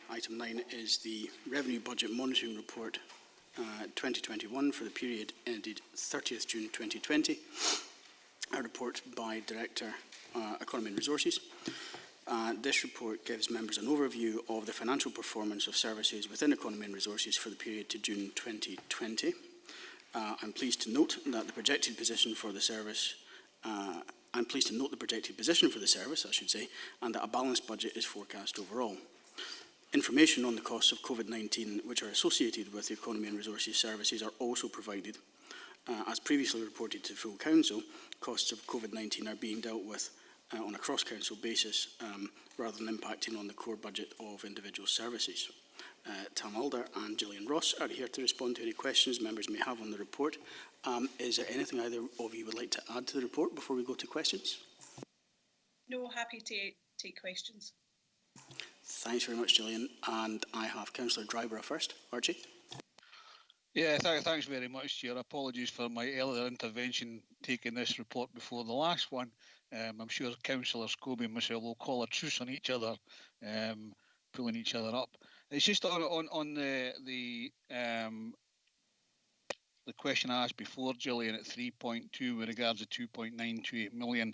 Item 9 is the Revenue Budget Monitoring Report 2021 for the period ended 30th June 2020. A report by Director Economy and Resources. This report gives members an overview of the financial performance of services within Economy and Resources for the period to June 2020. I'm pleased to note that the projected position for the service and that a balanced budget is forecast overall. Information on the costs of COVID-19 which are associated with the Economy and Resources services are also provided. As previously reported to full Council, costs of COVID-19 are being dealt with on a cross-council basis rather than impacting on the core budget of individual services. Tam Alder and Gillian Ross are here to respond to any questions members may have on the report. Is there anything either of you would like to add to the report before we go to questions? No, happy to take questions. Thanks very much, Gillian. And I have Councillor Dryburgh first. Archie? Yeah, thanks very much, Chair. Apologies for my earlier intervention taking this report before the last one. I'm sure Councillor Scobie and myself will call a truce on each other, pulling each other up. It's just on the question I asked before, Gillian, at 3.2 with regards to 2.928 million,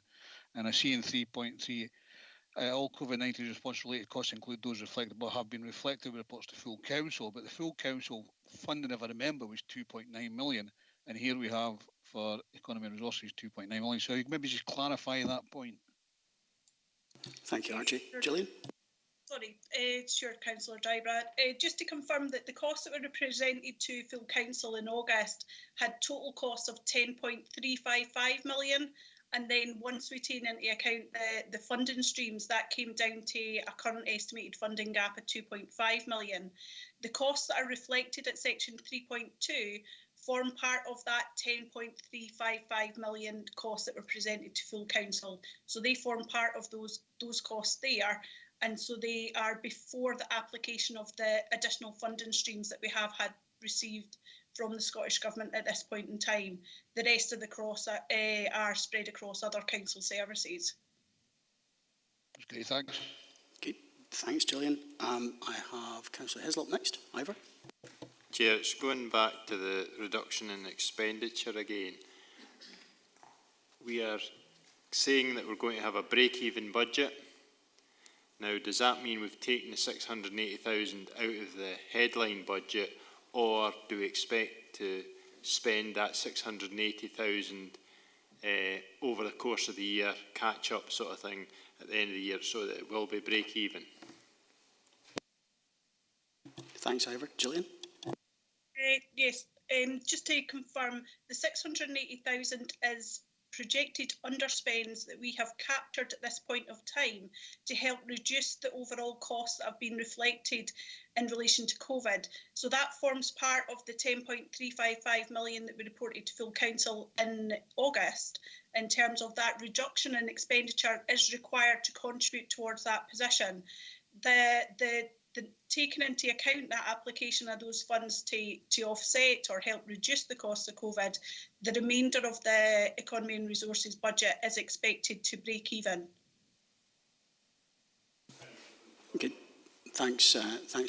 and I see in 3.3 all COVID-19 response-related costs include those reflected but have been reflected with reports to full council, but the full council funding, if I remember, was 2.9 million, and here we have for Economy and Resources 2.9 million. So you can maybe just clarify that point. Thank you, Archie. Gillian? Sorry, sure, Councillor Dryburgh. Just to confirm that the costs that were presented to full council in August had total costs of 10.355 million. And then once we take into account the funding streams, that came down to a current estimated funding gap of 2.5 million. The costs that are reflected at section 3.2 form part of that 10.355 million costs that were presented to full council. So they form part of those costs there. And so they are before the application of the additional funding streams that we have had received from the Scottish Government at this point in time. The rest of the costs are spread across other council services. Okay, thanks. Okay, thanks, Gillian. I have Councillor Hislop next. Ivor? Chair, it's going back to the reduction in expenditure again. We are saying that we're going to have a break-even budget. Now, does that mean we've taken the 680,000 out of the headline budget, or do we expect to spend that 680,000 over the course of the year, catch up sort of thing at the end of the year, so that it will be break even? Thanks, Ivor. Gillian? Yes, just to confirm, the 680,000 is projected underspends that we have captured at this point of time to help reduce the overall costs that have been reflected in relation to COVID. So that forms part of the 10.355 million that we reported to full council in August. In terms of that reduction in expenditure is required to contribute towards that position. The taking into account that application of those funds to offset or help reduce the costs of COVID, the remainder of the Economy and Resources budget is expected to break even. Okay, thanks,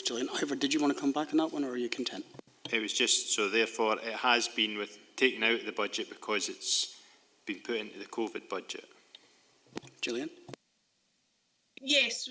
Gillian. Ivor, did you want to come back on that one, or are you content? It was just, so therefore it has been taken out of the budget because it's been put into the COVID budget. Gillian? Yes,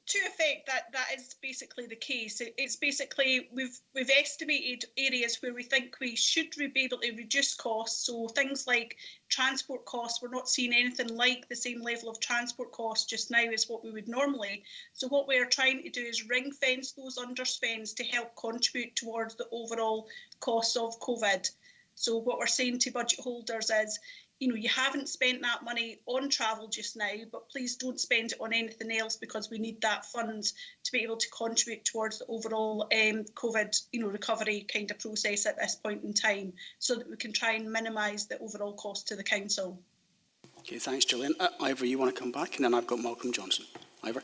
to effect that is basically the case. It's basically we've estimated areas where we think we should be able to reduce costs. So things like transport costs, we're not seeing anything like the same level of transport costs just now as what we would normally. So what we're trying to do is ring fence those underspends to help contribute towards the overall costs of COVID. So what we're saying to budget holders is, you know, you haven't spent that money on travel just now, but please don't spend it on anything else, because we need that funds to be able to contribute towards the overall COVID, recovery kind of process at this point in time, so that we can try and minimise the overall cost to the council. Okay, thanks, Gillian. Ivor, you want to come back? And then I've got Malcolm Johnson. Ivor?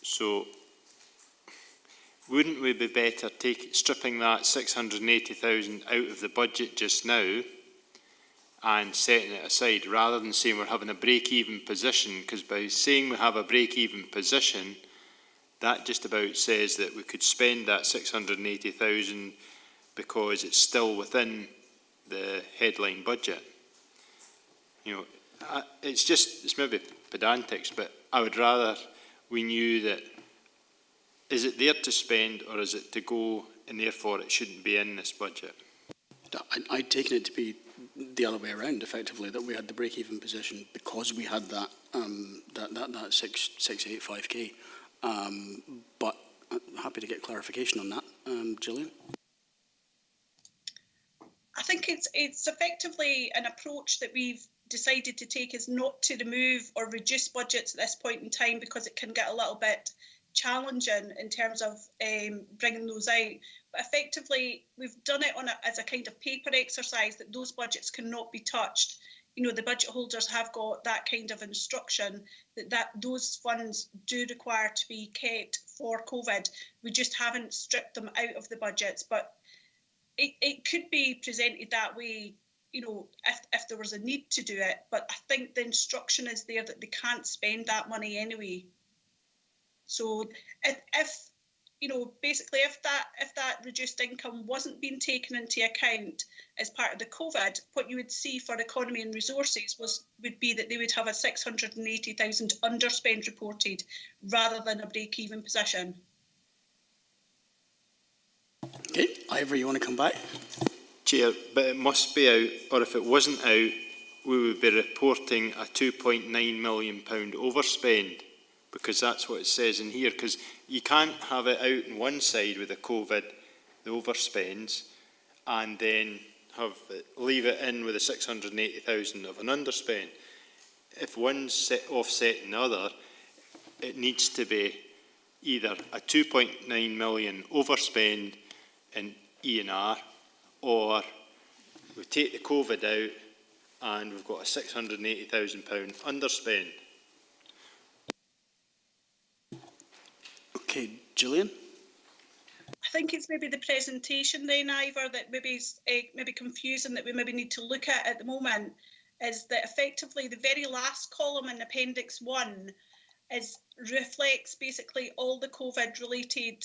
So, wouldn't we be better stripping that 680,000 out of the budget just now and setting it aside, rather than saying we're having a break-even position? Because by saying we have a break-even position, that just about says that we could spend that 680,000 because it's still within the headline budget. You know, it's maybe pedantics, but I would rather we knew that, is it there to spend or is it to go, and therefore it shouldn't be in this budget? I'd taken it to be the other way around, effectively, that we had the break-even position because we had that that 685k. But I'm happy to get clarification on that, Gillian. I think it's effectively an approach that we've decided to take, is not to remove or reduce budgets at this point in time, because it can get a little bit challenging in terms of bringing those out. But effectively, we've done it as a kind of paper exercise that those budgets cannot be touched. You know, the budget holders have got that kind of instruction that those funds do require to be kept for COVID. We just haven't stripped them out of the budgets, but it could be presented that way, you know, if there was a need to do it. But I think the instruction is there that they can't spend that money anyway. So if you know, basically, if that reduced income wasn't being taken into account as part of the COVID, what you would see for Economy and Resources would be that they would have a 680,000 underspend reported rather than a break-even position. Okay, Ivor, you want to come back? Chair, but it must be out, or if it wasn't out, we would be reporting a £2.9 million overspend, because that's what it says in here. Because you can't have it out on one side with the COVID, the overspends, and then leave it in with the 680,000 of an underspend. If one's offsetting the other, it needs to be either a 2.9 million overspend in E&R, or we take the COVID out and we've got a £680,000 underspend. Okay, Gillian? I think it's maybe the presentation then, Ivor, that maybe is maybe confusing, that we maybe need to look at the moment, is that effectively the very last column in Appendix 1 reflects basically all the COVID-related,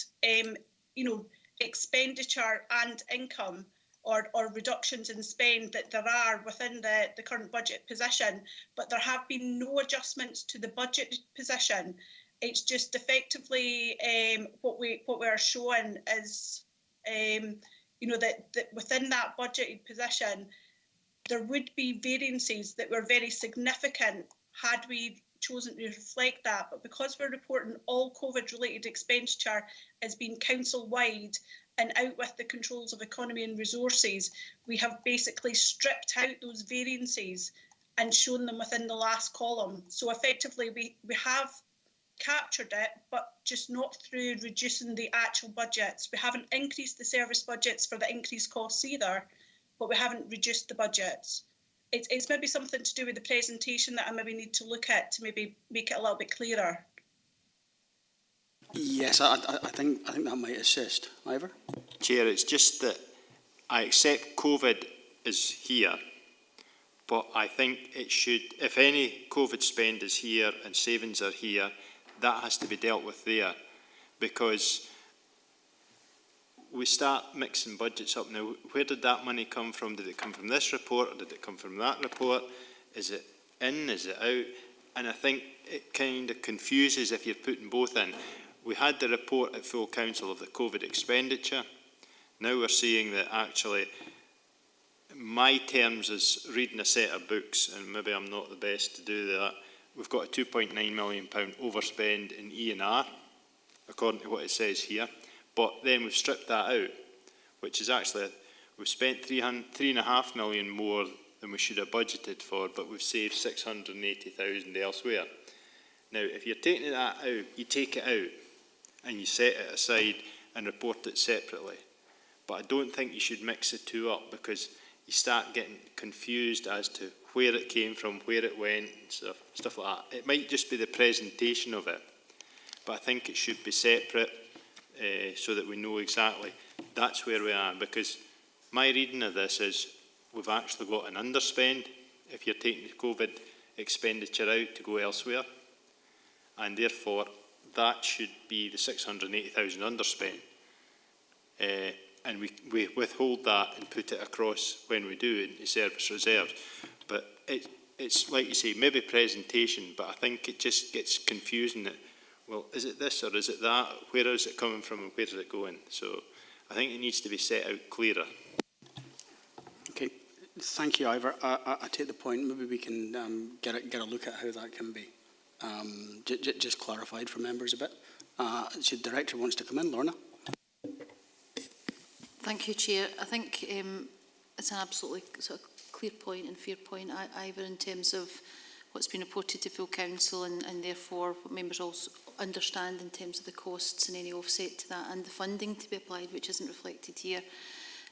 you know, expenditure and income or reductions in spend that there are within the current budget position, but there have been no adjustments to the budget position. It's just effectively what we are showing is, you know, that within that budgeted position, there would be variances that were very significant had we chosen to reflect that. But because we're reporting all COVID-related expenditure as being council-wide and out with the controls of Economy and Resources, we have basically stripped out those variances and shown them within the last column. So effectively, we have captured it, but just not through reducing the actual budgets. We haven't increased the service budgets for the increased costs either, but we haven't reduced the budgets. It's maybe something to do with the presentation that I maybe need to look at to maybe make it a little bit clearer. Yes, I think that might assist. Ivor? Chair, it's just that I accept COVID is here, but I think it should, if any COVID spend is here and savings are here, that has to be dealt with there, because we start mixing budgets up now. Where did that money come from? Did it come from this report, or did it come from that report? Is it in? Is it out? And I think it kind of confuses if you're putting both in. We had the report at full council of the COVID expenditure. Now we're seeing that actually, my terms is reading a set of books, and maybe I'm not the best to do that. We've got a £2.9 million overspend in E&R, according to what it says here. But then we've stripped that out, which is actually, we've spent £3.5 million more than we should have budgeted for, but we've saved 680,000 elsewhere. Now, if you're taking that out, you take it out and you set it aside and report it separately. But I don't think you should mix the two up, because you start getting confused as to where it came from, where it went, and stuff like that. It might just be the presentation of it, but I think it should be separate, so that we know exactly that's where we are. Because my reading of this is we've actually got an underspend if you're taking the COVID expenditure out to go elsewhere, and therefore that should be the 680,000 underspent. And we withhold that and put it across when we do into service reserves. But it's like you say, maybe presentation, but I think it just gets confusing that, well, is it this or is it that? Where is it coming from and where does it go in? So I think it needs to be set out clearer. Okay, thank you, Ivor. I take the point. Maybe we can get a look at how that can be just clarified for members a bit. So the Director wants to come in, Lorna. Thank you, Chair. I think it's an absolutely sort of clear point and fair point, Ivor, in terms of what's been reported to full council and therefore what members also understand in terms of the costs and any offset to that and the funding to be applied, which isn't reflected here.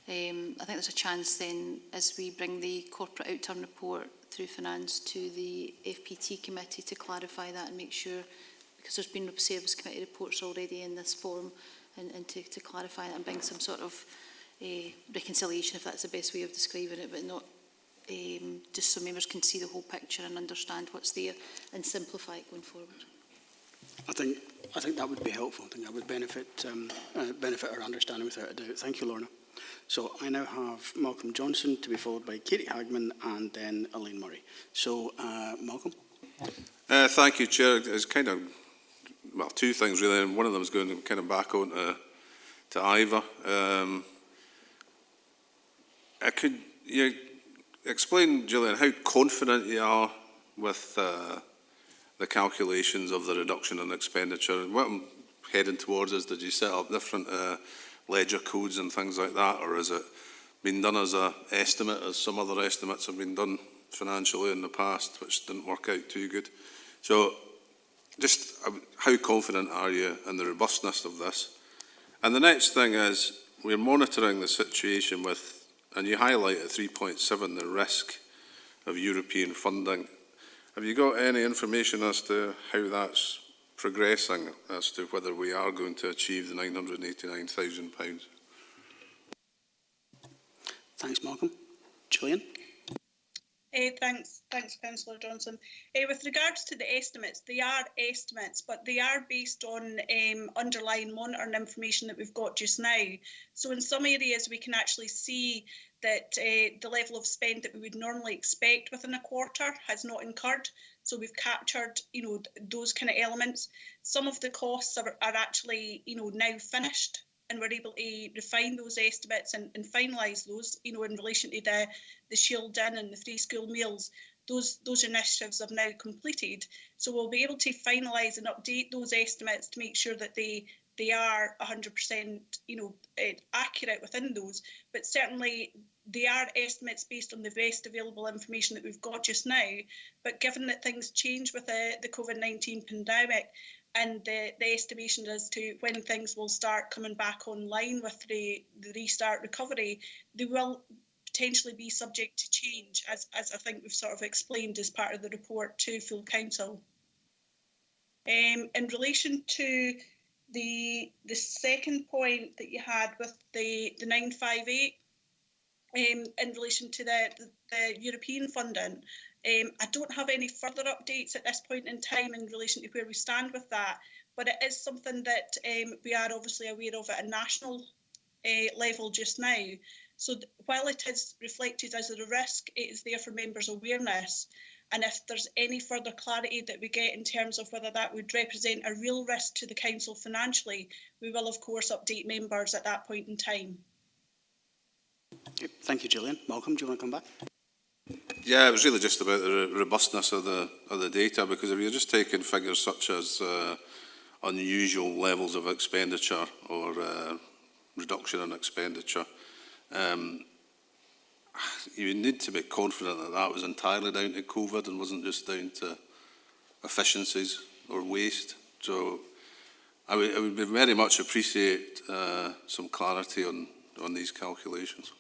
I think there's a chance then, as we bring the corporate outturn report through finance to the FPT committee, to clarify that and make sure, because there's been service committee reports already in this form, and to clarify that and bring some sort of reconciliation, if that's the best way of describing it, but not just so members can see the whole picture and understand what's there and simplify it going forward. I think that would be helpful. I think that would benefit our understanding without a doubt. Thank you, Lorna. So I now have Malcolm Johnson to be followed by Katie Hagman and then Elaine Murray. So Malcolm. Thank you, Chair. It's kind of, well, two things really, and one of them is going kind of back on to Ivor. Could you explain, Gillian, how confident you are with the calculations of the reduction in expenditure? What I'm heading towards is, did you set up different ledger codes and things like that, or has it been done as an estimate, as some other estimates have been done financially in the past, which didn't work out too good? So just how confident are you in the robustness of this? And the next thing is, we're monitoring the situation with, and you highlight at 3.7 the risk of European funding. Have you got any information as to how that's progressing, as to whether we are going to achieve the £989,000? Thanks, Malcolm. Gillian. Thanks, Councillor Johnson. With regards to the estimates, they are estimates, but they are based on underlying monitoring information that we've got just now. So in some areas, we can actually see that the level of spend that we would normally expect within a quarter has not incurred. So we've captured, those kind of elements. Some of the costs are actually, now finished, and we're able to refine those estimates and finalise those, in relation to the Shield In and the free school meals. Those initiatives have now completed. So we'll be able to finalise and update those estimates to make sure that they are 100%, accurate within those. But certainly they are estimates based on the best available information that we've got just now. But given that things change with the COVID-19 pandemic, and the estimation as to when things will start coming back online with the restart recovery, they will potentially be subject to change, as I think we've sort of explained as part of the report to full council. In relation to the second point that you had with the 958, in relation to the European funding, I don't have any further updates at this point in time in relation to where we stand with that, but it is something that we are obviously aware of at a national level just now. So while it is reflected as a risk, it is there for members' awareness. And if there's any further clarity that we get in terms of whether that would represent a real risk to the council financially, we will of course update members at that point in time. Okay, thank you, Gillian. Malcolm, do you want to come back? Yeah, it was really just about the robustness of the data, because if you're just taking figures such as unusual levels of expenditure or reduction in expenditure, you need to be confident that that was entirely down to COVID and wasn't just down to efficiencies or waste. So I would very much appreciate some clarity on these calculations.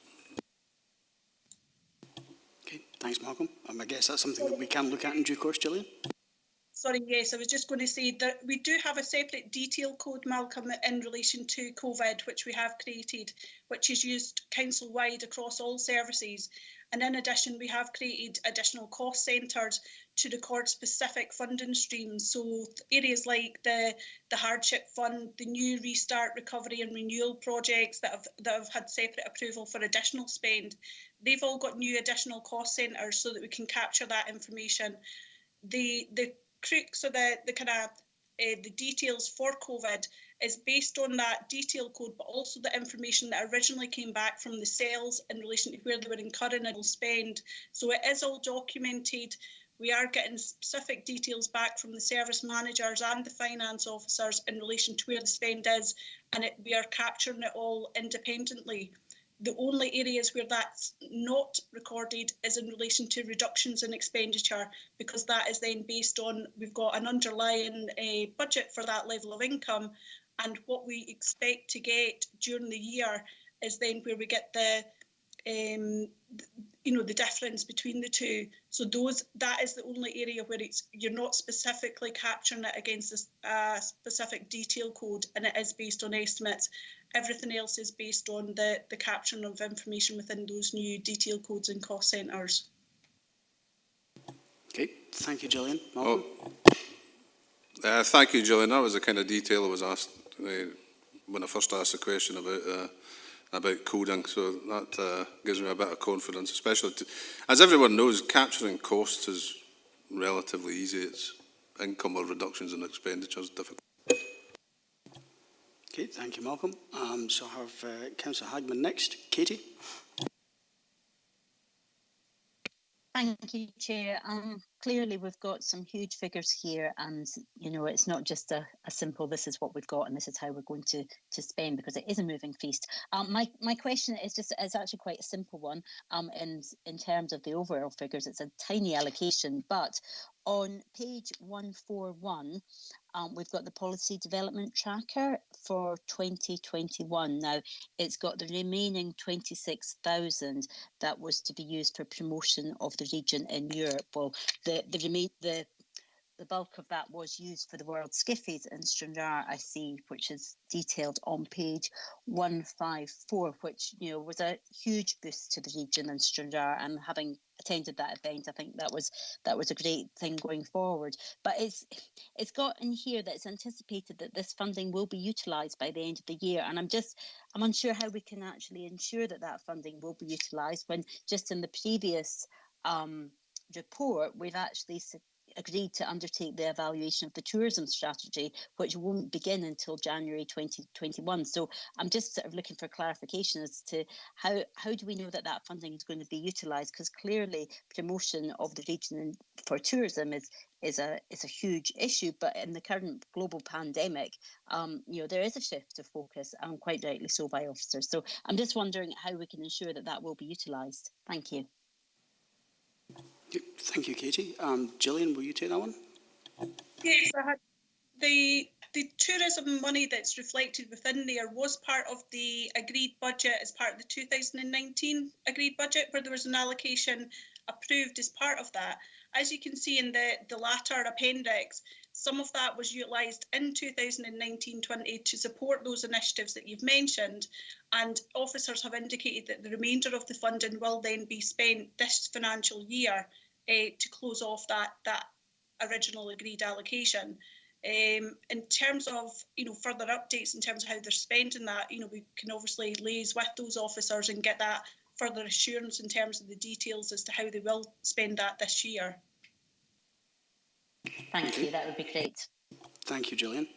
Okay, thanks, Malcolm. I guess that's something that we can look at in due course, Gillian. Sorry, yes, I was just going to say that we do have a separate detail code, Malcolm, in relation to COVID, which we have created, which is used council-wide across all services. And in addition, we have created additional cost centres to record specific funding streams. So areas like the hardship fund, the new restart, recovery and renewal projects that have had separate approval for additional spend, they've all got new additional cost centres so that we can capture that information. The crux of the kind of the details for COVID is based on that detail code, but also the information that originally came back from the cells in relation to where they were incurring and spend. So it is all documented. We are getting specific details back from the service managers and the finance officers in relation to where the spend is, and we are capturing it all independently. The only areas where that's not recorded is in relation to reductions in expenditure, because that is then based on, we've got an underlying budget for that level of income, and what we expect to get during the year is then where we get the the difference between the two. So that is the only area where you're not specifically capturing it against a specific detail code, and it is based on estimates. Everything else is based on the capturing of information within those new detail codes and cost centres. Okay, thank you, Gillian. Malcolm? Thank you, Gillian. That was the kind of detail I was asked when I first asked the question about coding, so that gives me a bit of confidence, especially as everyone knows, capturing costs is relatively easy. It's income or reductions in expenditure is difficult. Okay, thank you, Malcolm. So I have Councillor Hagman next. Katie? Thank you, Chair. Clearly, we've got some huge figures here, and it's not just a simple "this is what we've got and this is how we're going to spend," because it is a moving feast. My question is actually quite a simple one. In terms of the overall figures, it's a tiny allocation, but on page 141. We've got the policy development tracker for 2021. Now, it's got the remaining 26,000 that was to be used for promotion of the region in Europe. Well, the bulk of that was used for the World Skiffies in Stranraer, I see, which is detailed on page 154, which was a huge boost to the region in Stranraer. And having attended that event, I think that was a great thing going forward. But it's got in here that it's anticipated that this funding will be utilised by the end of the year, and I'm unsure how we can actually ensure that funding will be utilised when just in the previous report we've actually agreed to undertake the evaluation of the tourism strategy, which won't begin until January 2021. So I'm just sort of looking for clarification as to how do we know that funding is going to be utilised, because clearly promotion of the region for tourism is a huge issue, but in the current global pandemic, there is a shift of focus, and quite rightly so by officers. So I'm just wondering how we can ensure that will be utilised. Thank you. Thank you, Katie. Gillian, will you take that one? Yes, I had the tourism money that's reflected within there was part of the agreed budget as part of the 2019 agreed budget, where there was an allocation approved as part of that. As you can see in the latter appendix, some of that was utilised in 2019-20 to support those initiatives that you've mentioned, and officers have indicated that the remainder of the funding will then be spent this financial year to close off that original agreed allocation. In terms of further updates in terms of how they're spending that, we can obviously liaise with those officers and get that further assurance in terms of the details as to how they will spend that this year. Thank you, that would be great. Thank you, Gillian.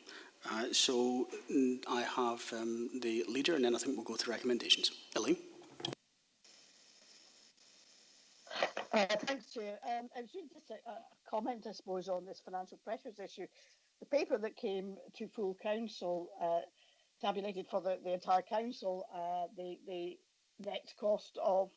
So I have the leader, and then I think we'll go to recommendations. Elaine? Thanks, Chair. It's just a comment, I suppose, on this financial pressures issue. The paper that came to full council tabulated for the entire council the net cost of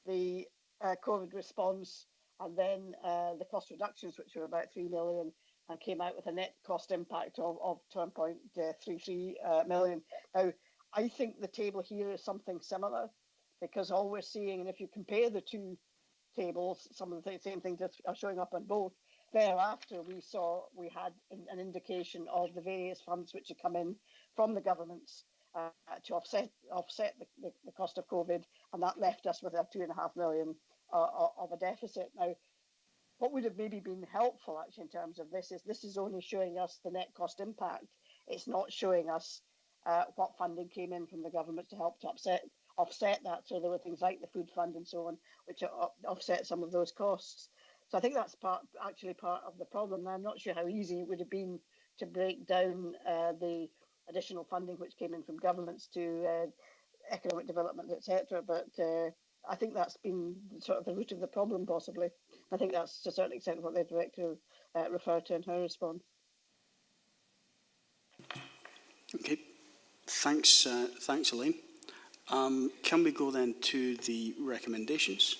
the COVID response, and then the cost reductions, which were about 3 million, and came out with a net cost impact of 10.33 million. Now, I think the table here is something similar, because all we're seeing, and if you compare the two tables, some of the same things are showing up on both, thereafter, we had an indication of the various funds which had come in from the governments to offset the cost of COVID, and that left us with a £2.5 million of a deficit. Now, what would have maybe been helpful actually in terms of this is only showing us the net cost impact. It's not showing us what funding came in from the government to help to offset that. So there were things like the food fund and so on, which offset some of those costs. So I think that's part of the problem. I'm not sure how easy it would have been to break down the additional funding which came in from governments to economic development, etc. But I think that's been sort of the root of the problem, possibly. I think that's to a certain extent what the director referred to in her response. Okay, thanks, Elaine. Can we go then to the recommendations?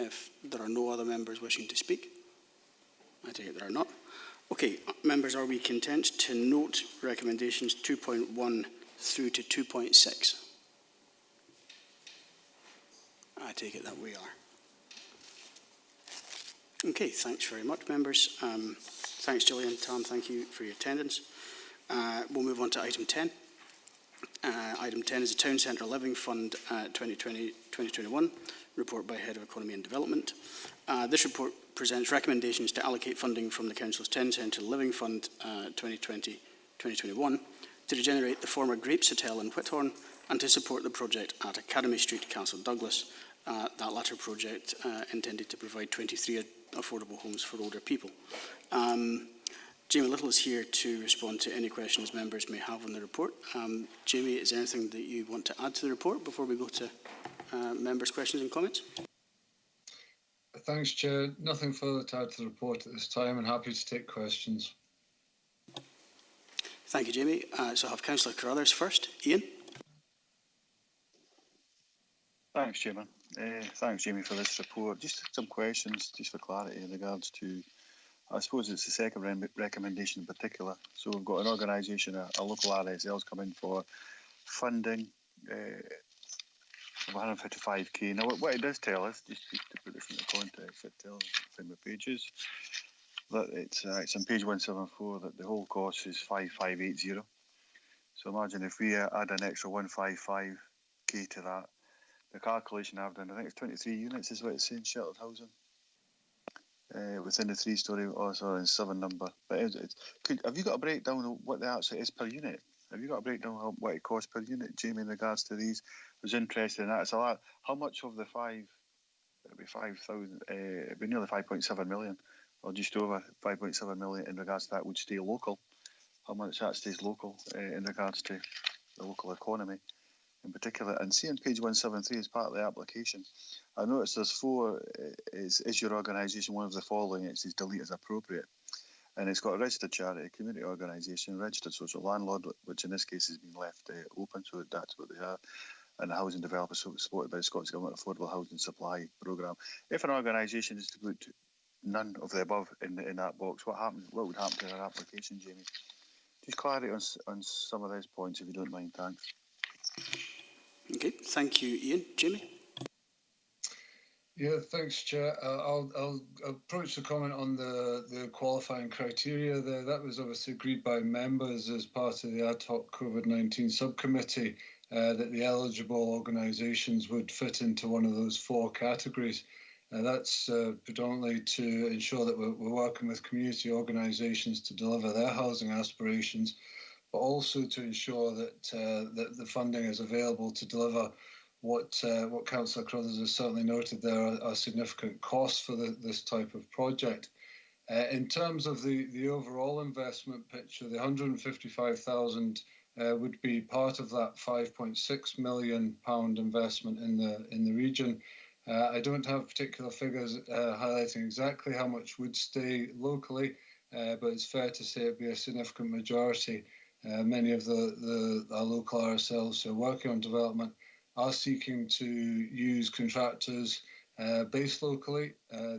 If there are no other members wishing to speak? I take it there are not. Okay, members, are we content to note recommendations 2.1 through to 2.6? I take it that we are. Okay, thanks very much, members. Thanks, Gillian. Tom, thank you for your attendance. We'll move on to item 10. Item 10 is the Town Centre Living Fund 2020-2021, report by Head of Economy and Development. This report presents recommendations to allocate funding from the Council's Town Centre Living Fund 2020-2021 to regenerate the former Grapes Hotel in Whithorn and to support the project at Academy Street, Castle Douglas. That latter project intended to provide 23 affordable homes for older people. Jamie Little is here to respond to any questions members may have on the report. Jamie, is there anything that you want to add to the report before we go to members' questions and comments? Thanks, Chair. Nothing further to add to the report at this time, and happy to take questions. Thank you, Jamie. So I have Councillor Carruthers first. Ian? Thanks, Chairman. Thanks, Jamie, for this report. Just some questions, just for clarity in regards to, I suppose it's the second recommendation in particular. So we've got an organisation, a local RSL's come in for funding of 155k. Now, what it does tell us, just to put this into context, it tells us in the pages that it's on page 174 that the whole cost is 5580. So imagine if we add an extra 155k to that, the calculation I've done, I think it's 23 units is what it's saying, sheltered housing. Within the 3-storey, and 7 number. But have you got a breakdown of what the actual is per unit? Have you got a breakdown of what it costs per unit, Jamie, in regards to these? I was interested in that. It's a lot. How much of the it'd be 5,000, it'd be nearly 5.7 million, or just over 5.7 million in regards to that would stay local? How much that stays local in regards to the local economy in particular? And see on page 173 as part of the application, I noticed there's 4, is your organisation one of the following? It says delete as appropriate. And it's got a registered charity, community organisation, registered social landlord, which in this case has been left open, so that's what they are, and a housing developer supported by the Scottish Government Affordable Housing Supply Programme. If an organisation is to put none of the above in that box, what would happen to their application, Jamie? Just clarity on some of those points, if you don't mind, thanks. Okay, thank you, Ian. Jamie? Yeah, thanks, Chair. I'll approach the comment on the qualifying criteria there. That was obviously agreed by members as part of the ad hoc COVID-19 subcommittee that the eligible organisations would fit into one of those 4 categories. That's predominantly to ensure that we're working with community organisations to deliver their housing aspirations, but also to ensure that that the funding is available to deliver what Councillor Carruthers has certainly noted there are significant costs for this type of project. In terms of the overall investment picture, the 155,000 would be part of that £5.6 million investment in the region. I don't have particular figures highlighting exactly how much would stay locally, but it's fair to say it'd be a significant majority. Many of our local RSLs who are working on development are seeking to use contractors based locally.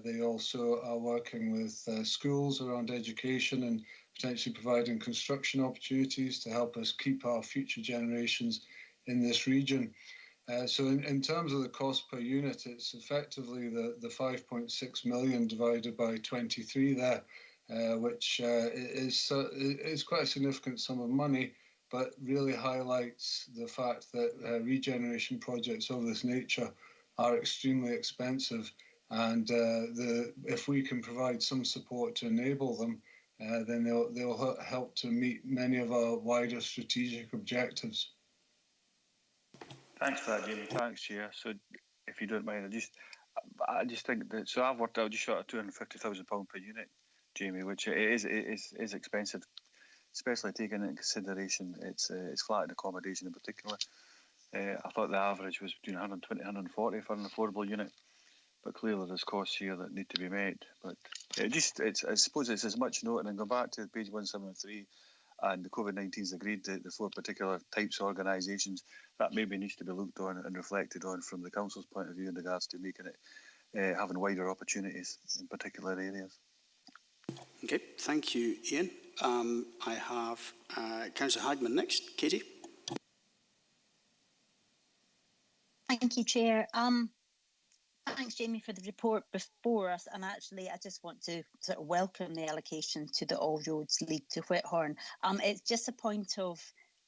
They also are working with schools around education and potentially providing construction opportunities to help us keep our future generations in this region. So in terms of the cost per unit, it's effectively the 5.6 million divided by 23 there, which is quite a significant sum of money, but really highlights the fact that regeneration projects of this nature are extremely expensive. And if we can provide some support to enable them, then they'll help to meet many of our wider strategic objectives. Thanks for that, Jamie. Thanks, Chair. So, if you don't mind, I just think that, so I've worked out just short of £250,000 per unit, Jamie, which is expensive, especially taking into consideration it's flat accommodation in particular. I thought the average was between 120 and 140 for an affordable unit, but clearly there's costs here that need to be met. But I suppose it's as much noting, and go back to page 173, and the COVID-19's agreed that the 4 particular types of organisations, that maybe needs to be looked on and reflected on from the council's point of view in regards to making it having wider opportunities in particular areas. Okay, thank you, Ian. I have Councillor Hagman next. Katie? Thank you, Chair. Thanks, Jamie, for the report before us. And actually, I just want to sort of welcome the allocation to the All Roads lead to Whithorn. It's just a point of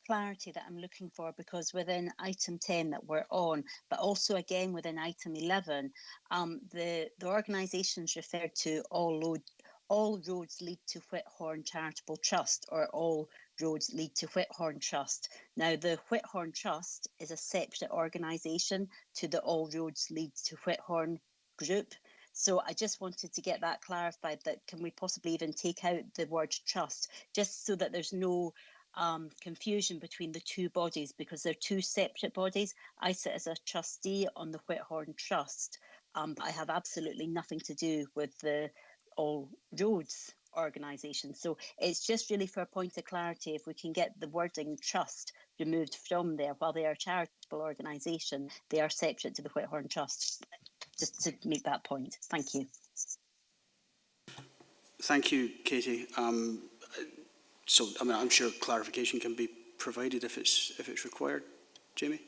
clarity that I'm looking for, because within item 10 that we're on, but also again within item 11, the organisations referred to All Roads Lead to Whithorn Charitable Trust, or All Roads Lead to Whithorn Trust. Now, the Whithorn Trust is a separate organisation to the All Roads Lead to Whithorn group. So I just wanted to get that clarified, that can we possibly even take out the word trust, just so that there's no confusion between the two bodies, because they're two separate bodies. I sit as a trustee on the Whithorn Trust, but I have absolutely nothing to do with the All Roads organisation. So it's just really for a point of clarity, if we can get the wording trust removed from there. While they are a charitable organisation, they are separate to the Whithorn Trust. Just to make that point. Thank you. Thank you, Katie. So, I mean, I'm sure clarification can be provided if it's required. Jamie?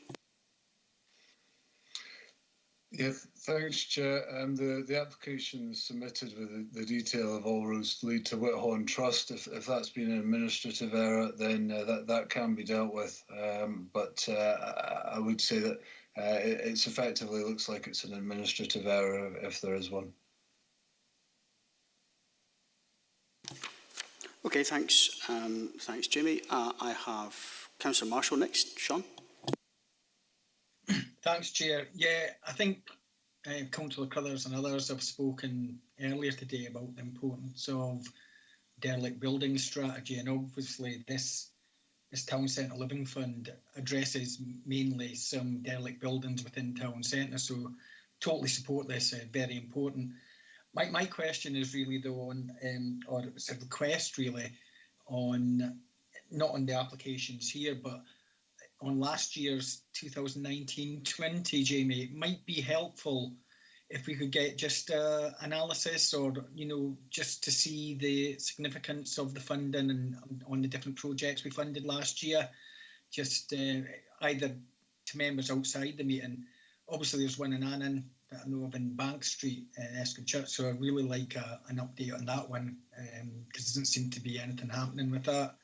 Yeah, thanks, Chair. The application is submitted with the detail of All Roads Lead to Whithorn Trust. If that's been an administrative error, then that can be dealt with. But I would say that it's effectively looks like it's an administrative error if there is one. Okay, thanks. Thanks, Jamie. I have Councillor Marshall next. Sean? Thanks, Chair. Yeah, I think Councillor Crothers and others have spoken earlier today about the importance of derelict building strategy, and obviously this Town Centre Living Fund addresses mainly some derelict buildings within Town Centre, so totally support this, very important. My question is really though on, or it's a request really, on, not on the applications here, but on last year's 2019-20, Jamie, it might be helpful if we could get just analysis, or, you know, just to see the significance of the funding and on the different projects we funded last year, just either to members outside the meeting. Obviously, there's one in Annan that I know of in Bank Street, Eskin Church, so I'd really like an update on that one, because there doesn't seem to be anything happening with that.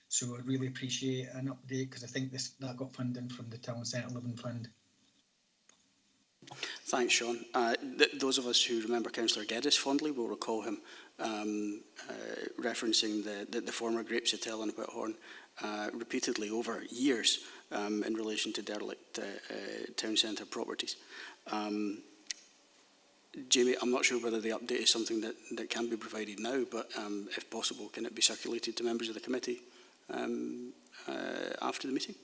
So I'd really appreciate an update, because I think that got funding from the Town Centre Living Fund. Thanks, Sean. Those of us who remember Councillor Geddes fondly will recall him referencing the former Grapes Hotel in Whithorn repeatedly over years in relation to derelict town centre properties. Jamie, I'm not sure whether the update is something that can be provided now, but if possible, can it be circulated to members of the committee after the meeting?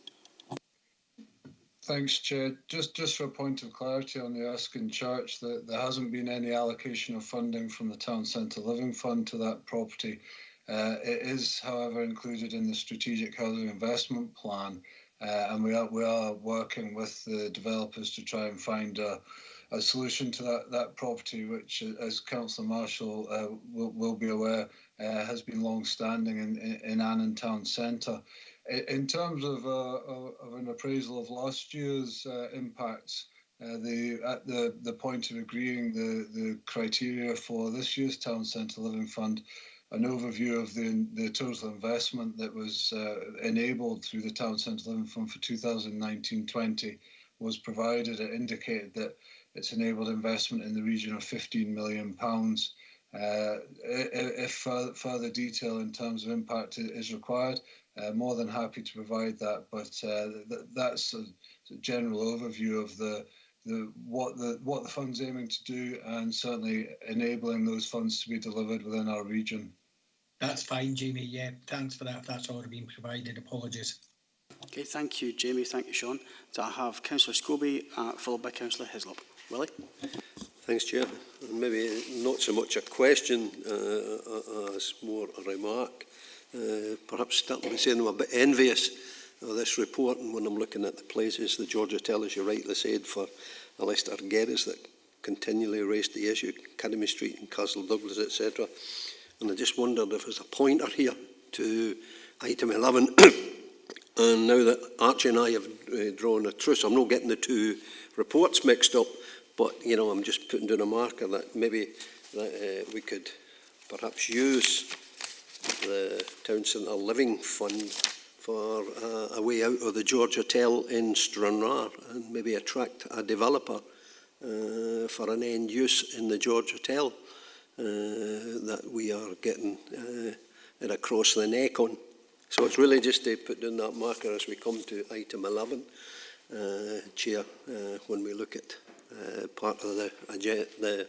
Thanks, Chair. Just for a point of clarity on the Erskine Church, there hasn't been any allocation of funding from the Town Centre Living Fund to that property. It is, however, included in the Strategic Housing Investment Plan, and we are working with the developers to try and find a solution to that property, which, as Councillor Marshall will be aware, has been long-standing in Annan Town Centre. In terms of an appraisal of last year's impacts, at the point of agreeing the criteria for this year's Town Centre Living Fund, an overview of the total investment that was enabled through the Town Centre Living Fund for 2019-20 was provided. It indicated that it's enabled investment in the region of £15 million. If further detail in terms of impact is required, more than happy to provide that. But that's a general overview of what the fund's aiming to do, and certainly enabling those funds to be delivered within our region. That's fine, Jamie. Yeah, thanks for that. If that's already been provided, apologies. Okay, thank you, Jamie. Thank you, Sean. So I have Councillor Scobie, followed by Councillor Hislop. Willie? Thanks, Chair. Maybe not so much a question as more a remark. Perhaps starting by saying I'm a bit envious of this report, and when I'm looking at the places, the George Hotel, as you rightly said, for Alistair Geddes that continually raised the issue, Academy Street and Castle Douglas, etc. And I just wondered if there's a pointer here to item 11. And now that Archie and I have drawn a truce, I'm not getting the two reports mixed up, but, you know, I'm just putting down a marker that maybe we could perhaps use the Town Centre Living Fund for a way out of the George Hotel in Stranraer, and maybe attract a developer for an end use in the George Hotel that we are getting it across the neck on. So it's really just to put down that marker as we come to item 11, Chair, when we look at part of the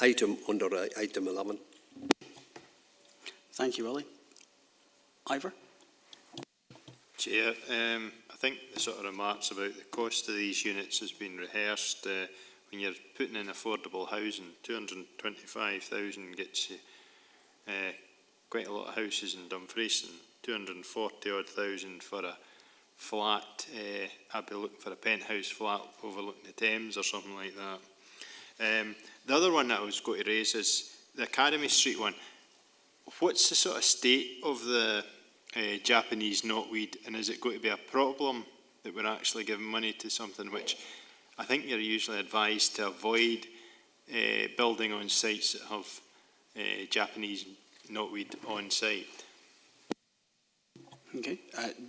item under item 11. Thank you, Willie. Ivor? Chair, I think the sort of remarks about the cost of these units has been rehearsed. When you're putting in affordable housing, 225,000 gets you quite a lot of houses in Dumfries, and 240,000 for a flat. I'd be looking for a penthouse flat overlooking the Thames or something like that. The other one that I was going to raise is the Academy Street one. What's the sort of state of the Japanese knotweed, and is it going to be a problem that we're actually giving money to something which I think you're usually advised to avoid building on sites that have Japanese knotweed on site? Okay.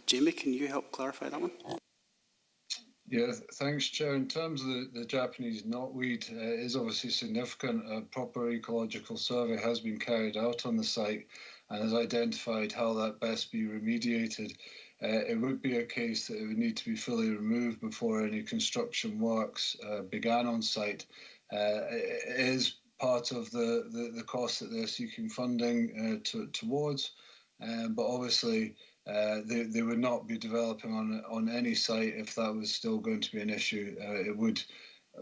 Jamie, can you help clarify that one? Yeah, thanks, Chair. In terms of the Japanese knotweed, it is obviously significant. A proper ecological survey has been carried out on the site and has identified how that best be remediated. It would be a case that it would need to be fully removed before any construction works began on site. It is part of the cost that they're seeking funding towards, but obviously they would not be developing on any site if that was still going to be an issue. It would,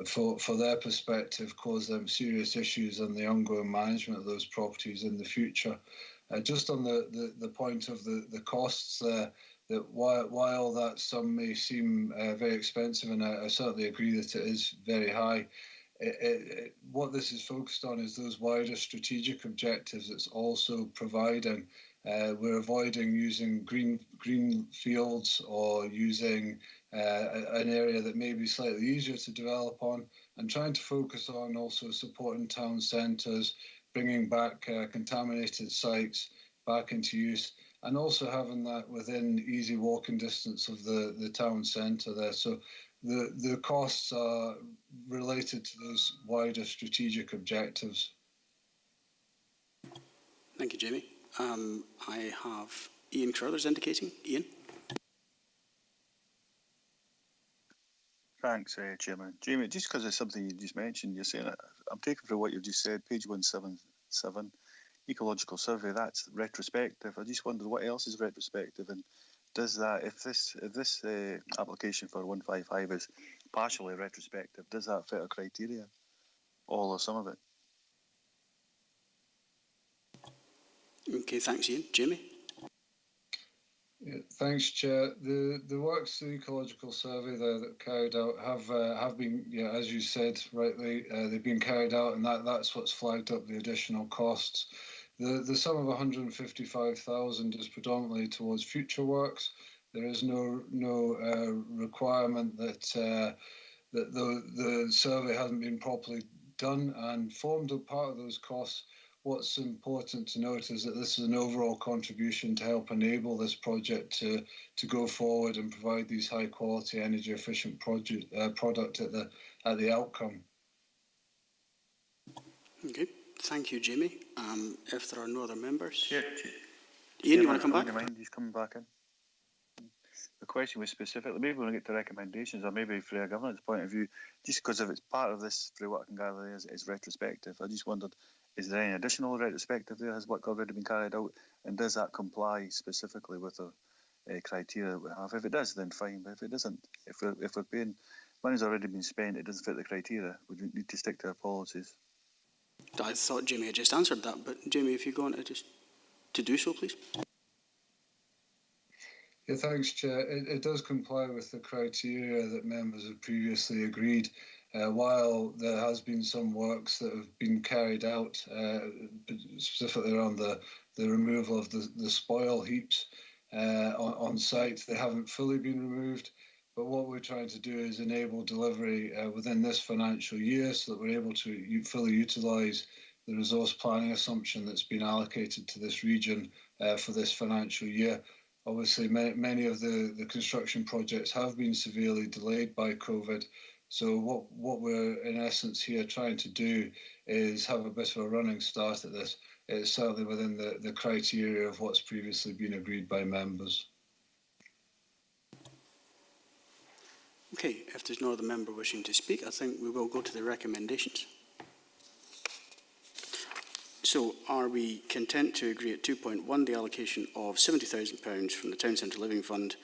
for their perspective, cause them serious issues on the ongoing management of those properties in the future. Just on the point of the costs there, that while that sum may seem very expensive, and I certainly agree that it is very high, what this is focused on is those wider strategic objectives it's also providing. We're avoiding using green fields or using an area that may be slightly easier to develop on, and trying to focus on also supporting town centres, bringing back contaminated sites back into use, and also having that within easy walking distance of the town centre there. So the costs are related to those wider strategic objectives. Thank you, Jamie. I have Ian Carruthers indicating. Ian? Thanks, Chairman. Jamie, just because of something you just mentioned, you're saying, I'm taking from what you've just said, page 177, ecological survey, that's retrospective. I just wondered what else is retrospective, and does that, if this application for 155 is partially retrospective, does that fit our criteria, all or some of it? Okay, thanks, Ian. Jamie? Yeah, thanks, Chair. The works, the ecological survey there that carried out have been, yeah, as you said rightly, they've been carried out, and that's what's flagged up the additional costs. The sum of 155,000 is predominantly towards future works. There is no requirement that that the survey hasn't been properly done and formed a part of those costs. What's important to note is that this is an overall contribution to help enable this project to go forward and provide these high quality, energy efficient product at the outcome. Okay, thank you, Jamie. If there are no other members, Yeah, Ian, you want to come back? Mind he's coming back in. The question was specifically, maybe when we get to recommendations, or maybe from a governance point of view, just because if it's part of this, through what I can gather, is retrospective. I just wondered, is there any additional retrospective there? Has work already been carried out? And does that comply specifically with the criteria that we have? If it does, then fine. But if it doesn't, if we're paying, money's already been spent, it doesn't fit the criteria, we need to stick to our policies. I thought Jamie had just answered that, but Jamie, if you go on to do so, please. Yeah, thanks, Chair. It does comply with the criteria that members have previously agreed. While there has been some works that have been carried out, specifically around the removal of the spoil heaps on site, they haven't fully been removed. But what we're trying to do is enable delivery within this financial year so that we're able to fully utilise the resource planning assumption that's been allocated to this region for this financial year. Obviously, many of the construction projects have been severely delayed by COVID. So what we're in essence here trying to do is have a bit of a running start at this. It's certainly within the criteria of what's previously been agreed by members. Okay, if there's no other member wishing to speak, I think we will go to the recommendations. So are we content to agree at 2.1 the allocation of £70,000 from the Town Centre Living Fund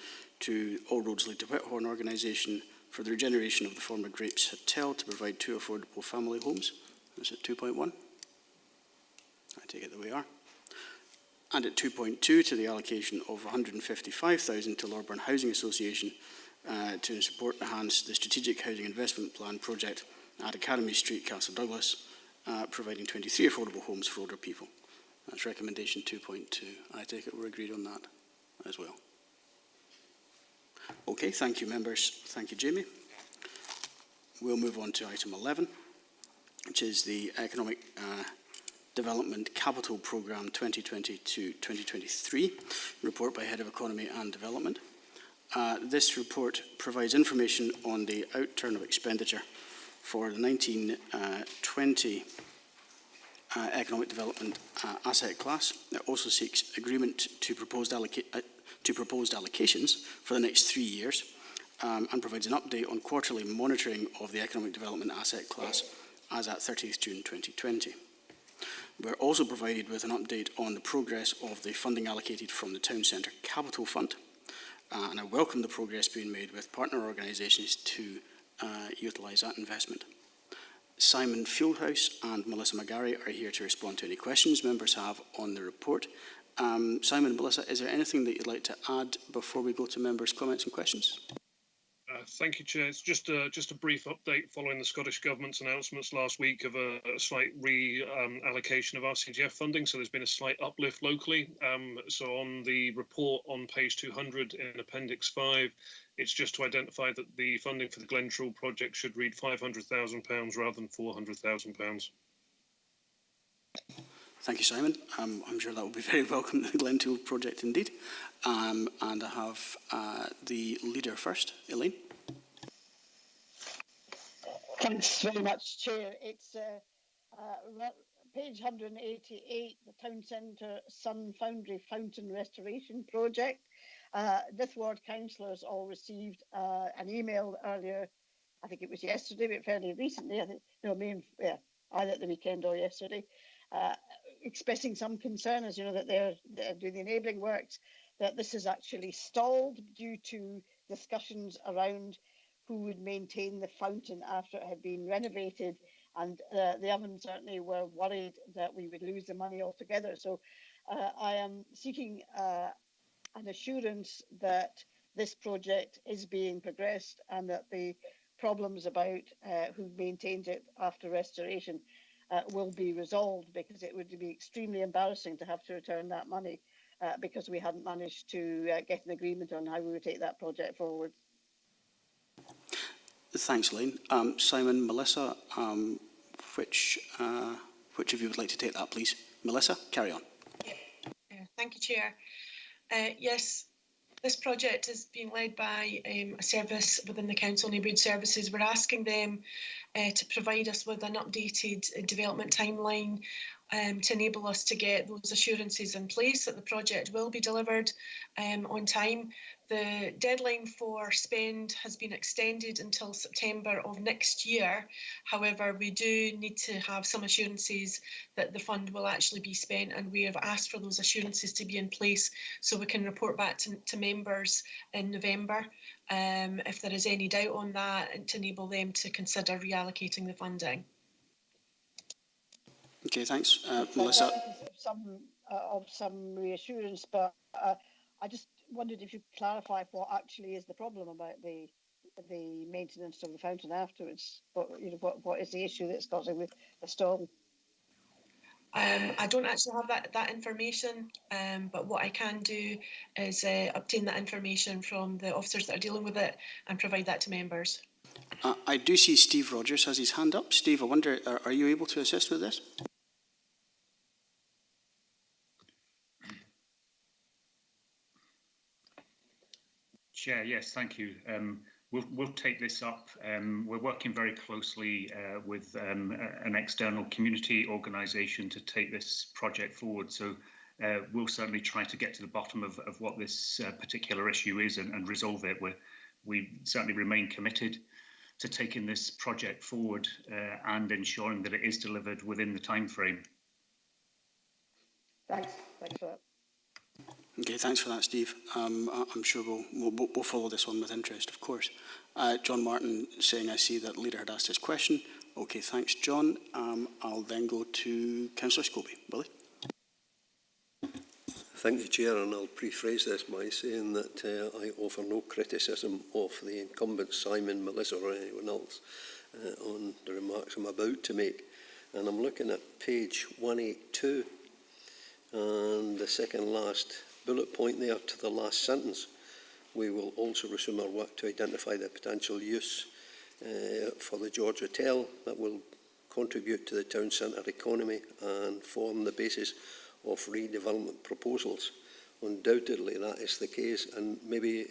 to All Roads Lead to Whithorn organisation for the regeneration of the former Grapes Hotel to provide 2 affordable family homes? Is it 2.1? I take it that we are. And at 2.2 to the allocation of £155,000 to Lorburn Housing Association to support and enhance the Strategic Housing Investment Plan project at Academy Street, Castle Douglas, providing 23 affordable homes for older people. That's recommendation 2.2. I take it we're agreed on that as well. Okay, thank you, members. Thank you, Jamie. We'll move on to item 11, which is the Economic Development Capital Programme 2020 to 2023, report by Head of Economy and Development. This report provides information on the outturn of expenditure for the 1920 Economic Development Asset Class. It also seeks agreement to proposed allocations for the next 3 years and provides an update on quarterly monitoring of the Economic Development Asset Class as at 30th June 2020. We're also provided with an update on the progress of the funding allocated from the Town Centre Capital Fund, and I welcome the progress being made with partner organisations to utilise that investment. Simon Fieldhouse and Melissa McGarry are here to respond to any questions members have on the report. Simon and Melissa, is there anything that you'd like to add before we go to members' comments and questions? Thank you, Chair. It's just a brief update following the Scottish Government's announcements last week of a slight reallocation of RCGF funding. So there's been a slight uplift locally. So on the report on page 200 in Appendix 5, it's just to identify that the funding for the Glentrool project should read £500,000 rather than £400,000. Thank you, Simon. I'm sure that will be very welcome, the Glentrool project indeed. And I have the leader first, Elaine. Thanks very much, Chair. It's page 188, the Town Centre Sun Foundry Fountain Restoration Project. This ward councillors all received an email earlier, I think it was yesterday, but fairly recently, I think, either at the weekend or yesterday, expressing some concern, as you know, that they're doing the enabling works, that this is actually stalled due to discussions around who would maintain the fountain after it had been renovated, and the Ovens certainly were worried that we would lose the money altogether. So I am seeking an assurance that this project is being progressed and that the problems about who maintains it after restoration will be resolved, because it would be extremely embarrassing to have to return that money because we hadn't managed to get an agreement on how we would take that project forward. Thanks, Elaine. Simon, Melissa, which of you would like to take that, please? Melissa, carry on. Thank you, Chair. Yes, this project is being led by a service within the Council, Neighbourhood Services. We're asking them to provide us with an updated development timeline to enable us to get those assurances in place that the project will be delivered on time. The deadline for spend has been extended until September of next year. However, we do need to have some assurances that the fund will actually be spent, and we have asked for those assurances to be in place so we can report back to members in November if there is any doubt on that, and to enable them to consider reallocating the funding. Okay, thanks. Melissa. Some reassurance, but I just wondered if you could clarify what actually is the problem about the maintenance of the fountain afterwards. What is the issue that's causing the stall? I don't actually have that information, but what I can do is obtain that information from the officers that are dealing with it and provide that to members. I do see Steve Rogers has his hand up. Steve, I wonder, are you able to assist with this? Chair, yes, thank you. We'll take this up. We're working very closely with an external community organisation to take this project forward. So we'll certainly try to get to the bottom of what this particular issue is and resolve it. We certainly remain committed to taking this project forward and ensuring that it is delivered within the time frame. Thanks for that. Okay, thanks for that, Steve. I'm sure we'll follow this on with interest, of course. John Martin saying, I see that the leader had asked his question. Okay, thanks, John. I'll then go to Councillor Scobie. Billy? Thank you, Chair, and I'll prephrase this by saying that I offer no criticism of the incumbents, Simon, Melissa or anyone else, on the remarks I'm about to make. And I'm looking at page 182 and the second last bullet point there to the last sentence. We will also resume our work to identify the potential use for the George Hotel that will contribute to the town centre economy and form the basis of redevelopment proposals. Undoubtedly that is the case, and maybe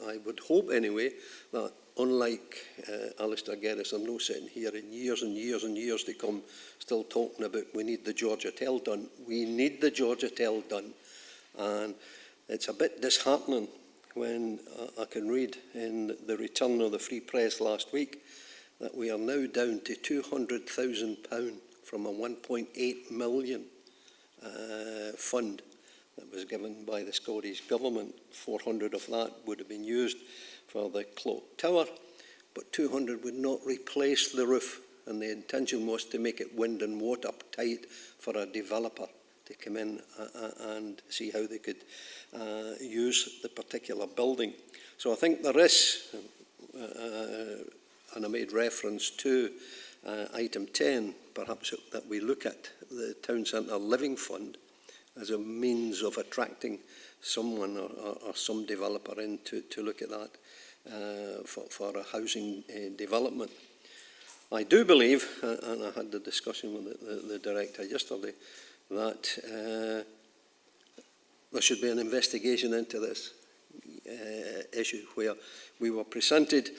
I would hope anyway that unlike Alistair Geddes, I'm not sitting here in years and years and years to come still talking about we need the George Hotel done. We need the George Hotel done. And it's a bit disheartening when I can read in the Return of the Free Press last week that we are now down to £200,000 from a 1.8 million fund that was given by the Scottish Government. 400 of that would have been used for the clock tower, but 200 would not replace the roof, and the intention was to make it wind and water tight for a developer to come in and see how they could use the particular building. So I think there is, and I made reference to item 10, perhaps that we look at the Town Centre Living Fund as a means of attracting someone or some developer in to look at that for a housing development. I do believe, and I had the discussion with the director yesterday, that there should be an investigation into this issue, where we were presented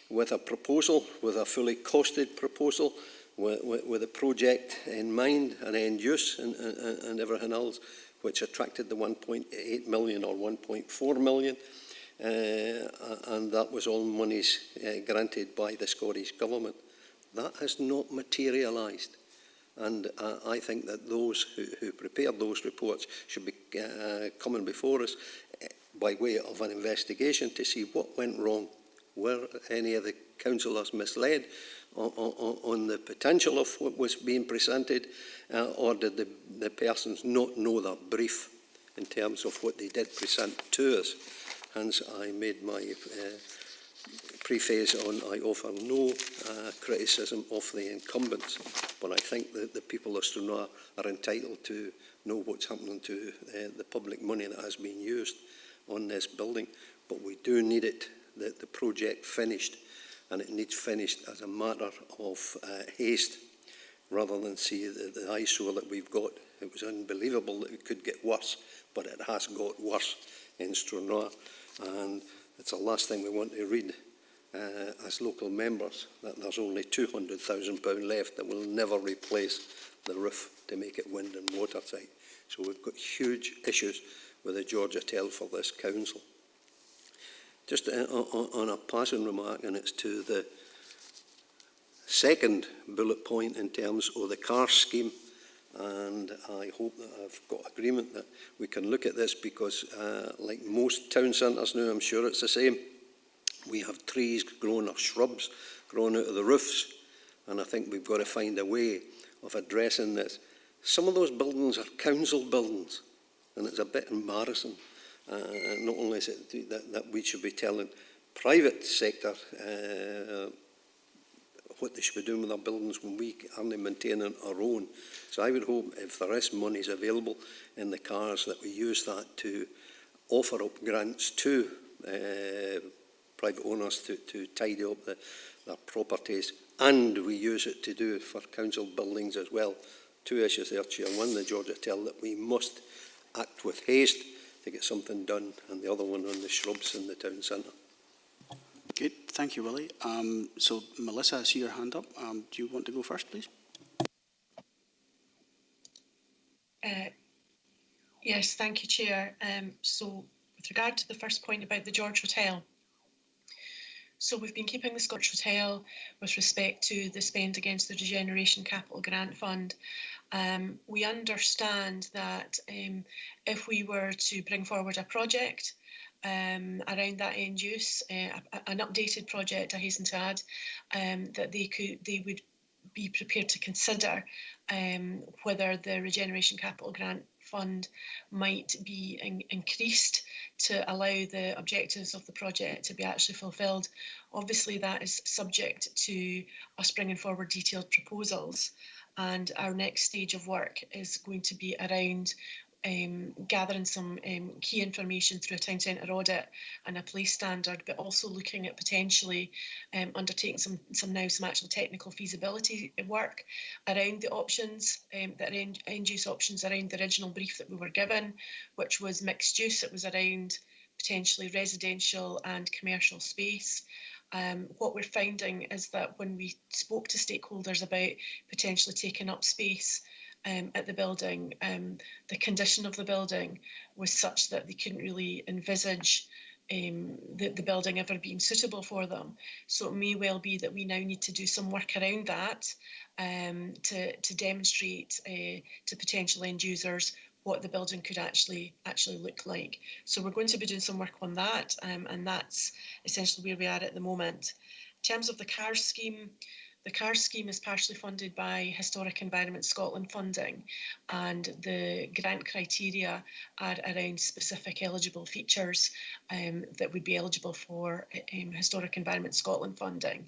with a proposal, with a fully costed proposal, with a project in mind, an end use and everything else, which attracted the 1.8 million or 1.4 million, and that was all monies granted by the Scottish Government. That has not materialised. And I think that those who prepared those reports should be coming before us by way of an investigation to see what went wrong. Were any of the councillors misled on the potential of what was being presented, or did the persons not know their brief in terms of what they did present to us? Hence, I made my preface on, I offer no criticism of the incumbents, but I think that the people of Stranraer are entitled to know what's happening to the public money that has been used on this building. But we do need it, the project finished, and it needs finished as a matter of haste, rather than see the eyesore that we've got. It was unbelievable that it could get worse, but it has got worse in Stranraer, and it's the last thing we want to read as local members, that there's only £200,000 left that will never replace the roof to make it wind and watertight. So we've got huge issues with the George Hotel for this council. Just on a passing remark, and it's to the second bullet point in terms of the car scheme, and I hope that I've got agreement that we can look at this, because like most town centres now, I'm sure it's the same, we have trees growing or shrubs growing out of the roofs, and I think we've got to find a way of addressing this. Some of those buildings are council buildings, and it's a bit embarrassing. Not only is it that we should be telling private sector what they should be doing with our buildings when we aren't maintaining our own. So I would hope, if there is monies available in the cars, that we use that to offer up grants to private owners to tidy up their properties, and we use it to do it for council buildings as well. Two issues there, Chair. One, the George Hotel, that we must act with haste to get something done, and the other one on the shrubs in the town centre. Good, thank you, Willie. So, Melissa, I see your hand up. Do you want to go first, please? Yes, thank you, Chair. So, with regard to the first point about the George Hotel, so we've been keeping the Scottish Hotel with respect to the spend against the Regeneration Capital Grant Fund. We understand that if we were to bring forward a project around that end use, an updated project, I hasten to add, that they would be prepared to consider whether the Regeneration Capital Grant Fund might be increased to allow the objectives of the project to be actually fulfilled. Obviously, that is subject to us bringing forward detailed proposals, and our next stage of work is going to be around gathering some key information through a town centre audit and a place standard, but also looking at potentially undertaking some actual technical feasibility work around the options, the end use options around the original brief that we were given, which was mixed use. It was around potentially residential and commercial space. What we're finding is that when we spoke to stakeholders about potentially taking up space at the building, the condition of the building was such that they couldn't really envisage the building ever being suitable for them. So it may well be that we now need to do some work around that to demonstrate to potential end users what the building could actually look like. So we're going to be doing some work on that, and that's essentially where we are at the moment. In terms of the car scheme, the car scheme is partially funded by Historic Environment Scotland funding, and the grant criteria are around specific eligible features that would be eligible for Historic Environment Scotland funding.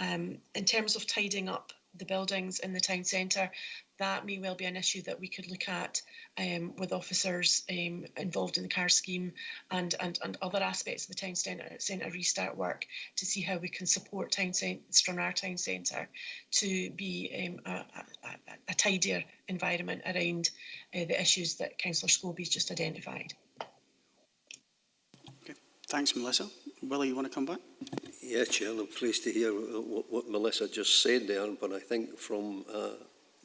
In terms of tidying up the buildings in the town centre, that may well be an issue that we could look at with officers involved in the car scheme and other aspects of the town centre restart work, to see how we can support Stranraer Town Centre to be a tidier environment around the issues that Councillor Scobie's just identified. Okay, thanks, Melissa. Willie, you want to come back? Yeah, Chair, I'm pleased to hear what Melissa just said there, but I think from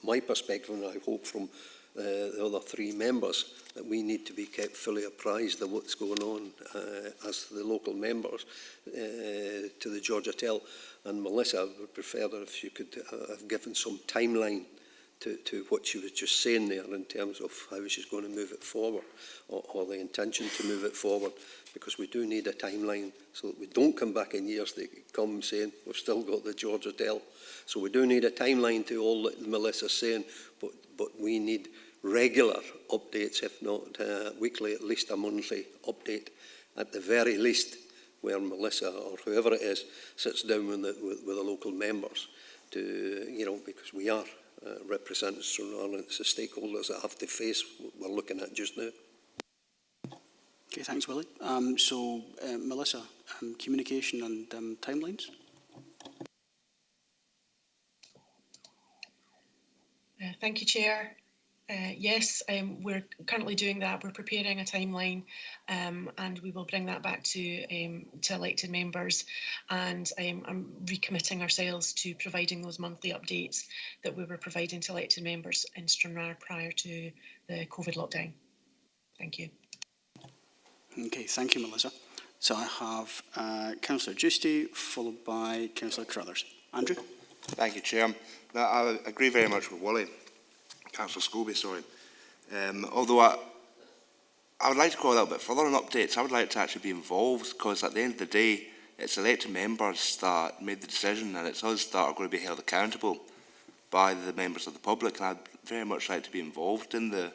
my perspective, and I hope from the other three members, that we need to be kept fully apprised of what's going on as the local members to the George Hotel. And Melissa, I would prefer that if you could have given some timeline to what she was just saying there in terms of how she's going to move it forward, or the intention to move it forward, because we do need a timeline so that we don't come back in years to come saying we've still got the George Hotel. So we do need a timeline to all that Melissa's saying, but we need regular updates, if not weekly, at least a monthly update at the very least, where Melissa or whoever it is sits down with the local members to, you know, because we are representing Stranraer, and it's the stakeholders that have to face what we're looking at just now. Okay, thanks, Willie. Melissa, communication and timelines? Thank you, Chair. Yes, we're currently doing that. We're preparing a timeline, and we will bring that back to elected members. And I'm recommitting ourselves to providing those monthly updates that we were providing to elected members in Stranraer prior to the COVID lockdown. Thank you. Okay, thank you, Melissa. So I have Councillor Giusti, followed by Councillor Crothers. Andrew? Thank you, Chair. Now, I agree very much with Willie, Councillor Scobie, sorry. Although I would like to go a little bit further on updates. I would like to actually be involved, because at the end of the day, it's elected members that made the decision, and it's us that are going to be held accountable by the members of the public. And I'd very much like to be involved in the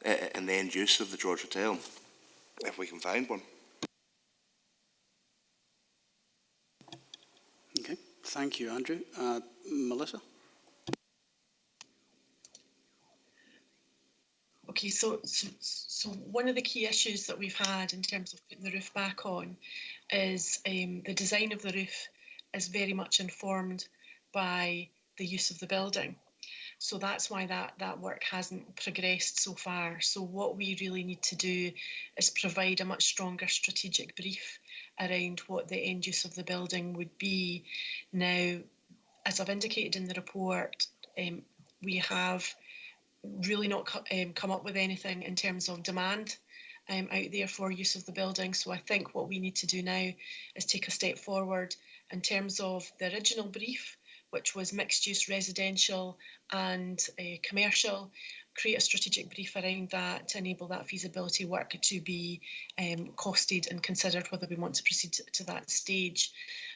end use of the George Hotel, if we can find one. Okay, thank you, Andrew. Melissa? Okay, so one of the key issues that we've had in terms of putting the roof back on is the design of the roof is very much informed by the use of the building. So that's why that work hasn't progressed so far. So what we really need to do is provide a much stronger strategic brief around what the end use of the building would be. Now, as I've indicated in the report, we have really not come up with anything in terms of demand out there for use of the building. So I think what we need to do now is take a step forward in terms of the original brief, which was mixed use residential and commercial, create a strategic brief around that to enable that feasibility work to be costed and considered whether we want to proceed to that stage.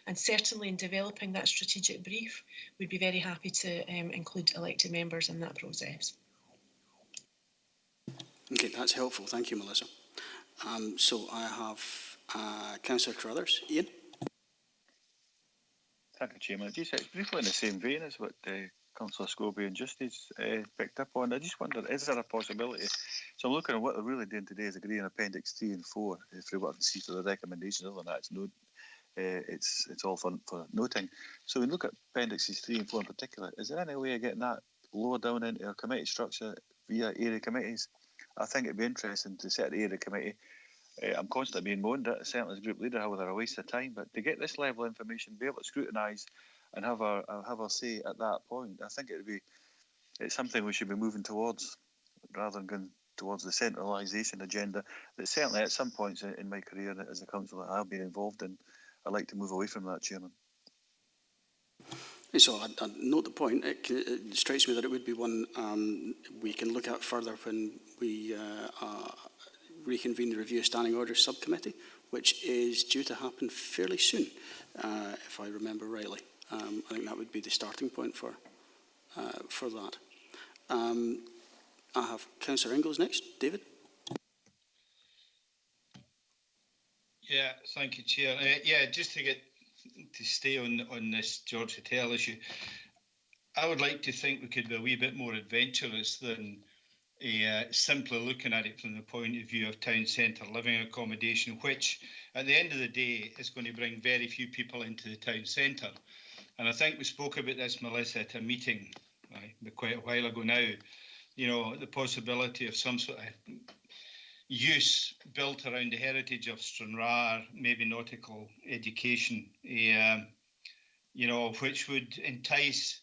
And certainly in developing that strategic brief, we'd be very happy to include elected members in that process. Okay, that's helpful. Thank you, Melissa. So I have Councillor Crothers. Ian? Thank you, Chairman. Just briefly in the same vein as what Councillor Scobie and Justice picked up on, I just wonder, is there a possibility? So I'm looking at what they're really doing today is agreeing Appendix 3 and 4, through what I can see for the recommendations. Other than that, it's all for noting. So when we look at Appendixes 3 and 4 in particular, is there any way of getting that lower down into our committee structure via area committees? I think it'd be interesting to set the area committee. I'm constantly being moaned at, certainly as group leader, how they're a waste of time, but to get this level of information, be able to scrutinise and have our say at that point, I think it's something we should be moving towards, rather than going towards the centralisation agenda that certainly at some points in my career as a councillor I've been involved in. I'd like to move away from that, Chairman. So I note the point. It strikes me that it would be one we can look at further when we reconvene the Review of Standing Orders Subcommittee, which is due to happen fairly soon, if I remember rightly. I think that would be the starting point for that. I have Councillor Ingalls next. David? Yeah, thank you, Chair. Just to stay on this George Hotel issue, I would like to think we could be a wee bit more adventurous than simply looking at it from the point of view of town centre living accommodation, which at the end of the day is going to bring very few people into the town centre. And I think we spoke about this, Melissa, at a meeting quite a while ago now, you know, the possibility of some sort of use built around the heritage of Stranraer, maybe nautical education, you know, which would entice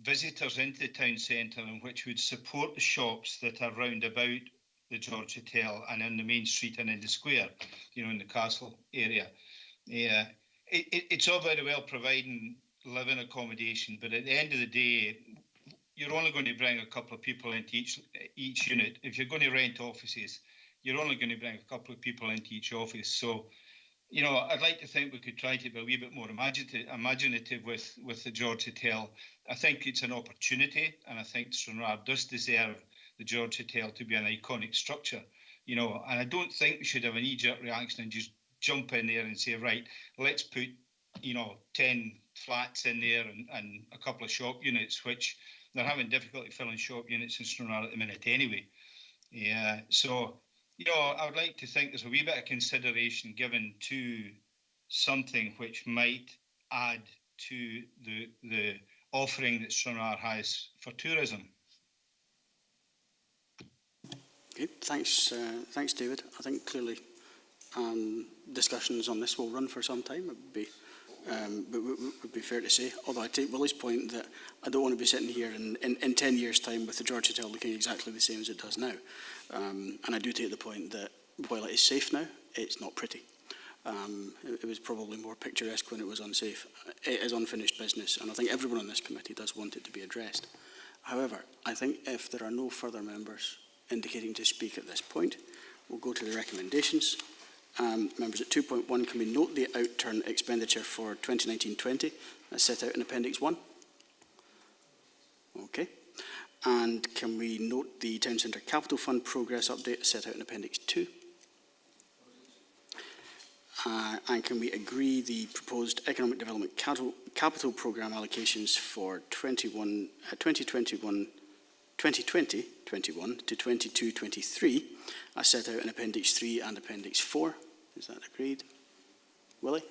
visitors into the town centre and which would support the shops that are round about the George Hotel and in the main street and in the square, you know, in the castle area. It's all very well providing living accommodation, but at the end of the day, you're only going to bring a couple of people into each unit. If you're going to rent offices, you're only going to bring a couple of people into each office. So, you know, I'd like to think we could try to be a wee bit more imaginative with the George Hotel. I think it's an opportunity, and I think Stranraer does deserve the George Hotel to be an iconic structure, you know, and I don't think we should have an knee-jerk reaction and just jump in there and say, right, let's put, 10 flats in there and a couple of shop units, which they're having difficulty filling shop units in Stranraer at the minute anyway. Yeah, so, I would like to think there's a wee bit of consideration given to something which might add to the offering that Stranraer has for tourism. Okay, thanks, David. I think clearly discussions on this will run for some time. It would be fair to say. Although I take Willie's point that I don't want to be sitting here in 10 years' time with the George Hotel looking exactly the same as it does now. And I do take the point that while it is safe now, it's not pretty. It was probably more picturesque when it was unsafe. It is unfinished business, and I think everyone on this committee does want it to be addressed. However, I think if there are no further members indicating to speak at this point, we'll go to the recommendations. Members, at 2.1, can we note the outturn expenditure for 2019-20 as set out in Appendix 1? Okay. And can we note the Town Centre Capital Fund progress update set out in Appendix 2? And can we agree the proposed Economic Development Capital Programme allocations for 2020-21 to 22-23 as set out in Appendix 3 and Appendix 4? Is that agreed? Willie?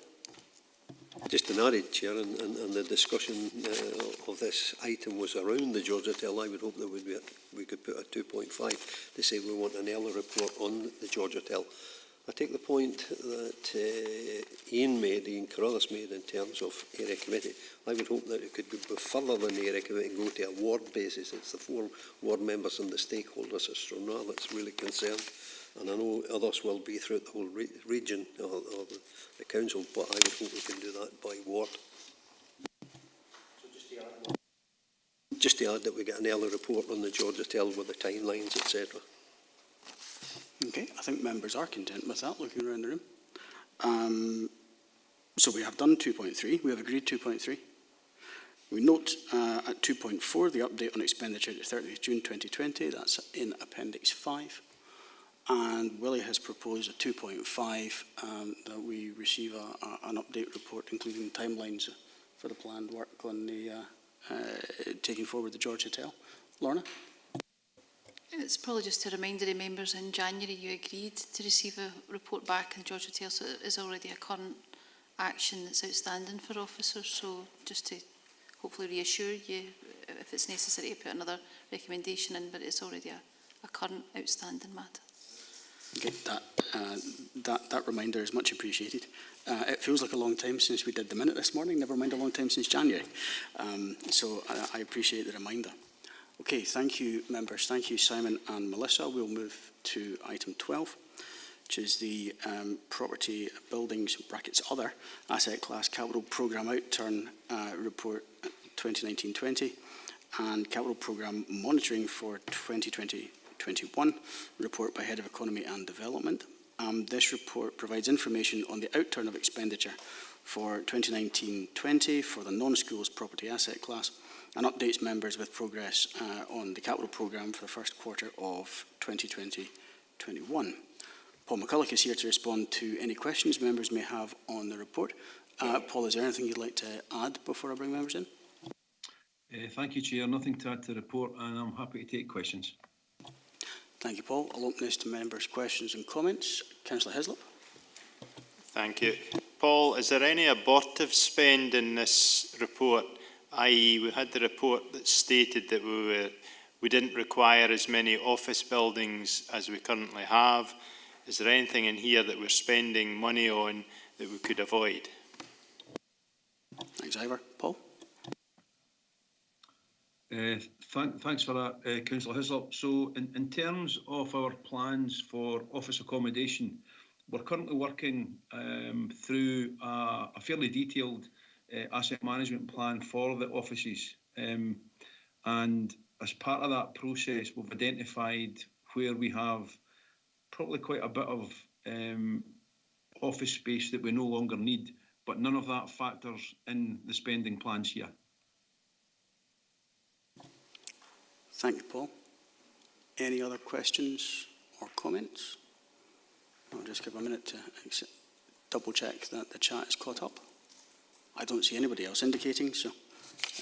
Just an added, Chair, and the discussion of this item was around the George Hotel. I would hope that we could put a 2.5 to say we want an early report on the George Hotel. I take the point that Ian Carruthers made in terms of area committee. I would hope that it could go further than the area committee and go to a ward basis. It's the 4 ward members and the stakeholders at Stranraer that's really concerned. And I know others will be throughout the whole region or the council, but I would hope we can do that by ward. So just to add that we get an early report on the George Hotel with the timelines, etc. Okay, I think members are content with that, looking around the room. So we have done 2.3, we have agreed 2.3. We note at 2.4 the update on expenditure to 30th June 2020, that's in Appendix 5. And Willie has proposed a 2.5 that we receive an update report including timelines for the planned work on the taking forward the George Hotel. Lorna? It's probably just a reminder to members, in January you agreed to receive a report back in the George Hotel, so it is already a current action that's outstanding for officers, so just to hopefully reassure you if it's necessary to put another recommendation in, but it's already a current outstanding matter. Okay, that reminder is much appreciated. It feels like a long time since we did the minute this morning, never mind a long time since January. So I appreciate the reminder. Okay, thank you, members. Thank you, Simon and Melissa. We'll move to item 12, which is the Property Buildings (Other) Asset Class Capital Programme Outturn Report 2019-20 and Capital Programme Monitoring for 2020-21 report by Head of Economy and Development. This report provides information on the outturn of expenditure for 2019-20 for the non-schools property asset class and updates members with progress on the capital programme for the first quarter of 2020-21. Paul McCulloch is here to respond to any questions members may have on the report. Paul, is there anything you'd like to add before I bring members in? Thank you, Chair. Nothing to add to the report, and I'm happy to take questions. Thank you, Paul. I'll open this to members' questions and comments. Councillor Hislop. Thank you. Paul, is there any abortive spend in this report? I.e., we had the report that stated that we didn't require as many office buildings as we currently have. Is there anything in here that we're spending money on that we could avoid? Thanks, Ivor. Paul? Thanks for that, Councillor Hislop. So in terms of our plans for office accommodation, we're currently working through a fairly detailed asset management plan for the offices. And as part of that process, we've identified where we have probably quite a bit of office space that we no longer need, but none of that factors in the spending plans here. Thank you, Paul. Any other questions or comments? I'll just give a minute to double check that the chat is caught up. I don't see anybody else indicating, so.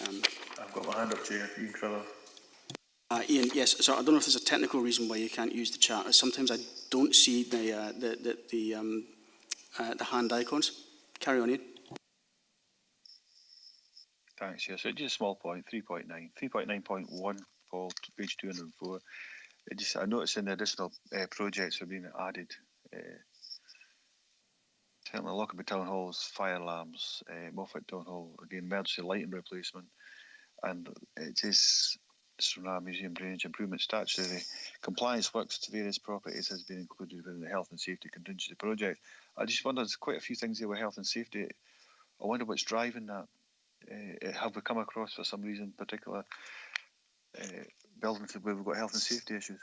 I've got my hand up, Chair. Ian Criller. Ian, yes, so I don't know if there's a technical reason why you can't use the chat. Sometimes I don't see the hand icons. Carry on, Ian. Thanks, yes. So just a small point, 3.9. 3.9.1, Paul, page 204. I noticed in the additional projects are being added. Certainly Lockerbie Town Hall's fire alarms, Moffat Town Hall, again, emergency lighting replacement. And it is Stranraer Museum Drainage Improvement Statutory compliance works to various properties has been included within the health and safety contingency project. I just wonder, there's quite a few things there with health and safety. I wonder what's driving that. Have we come across, for some reason, particular buildings where we've got health and safety issues?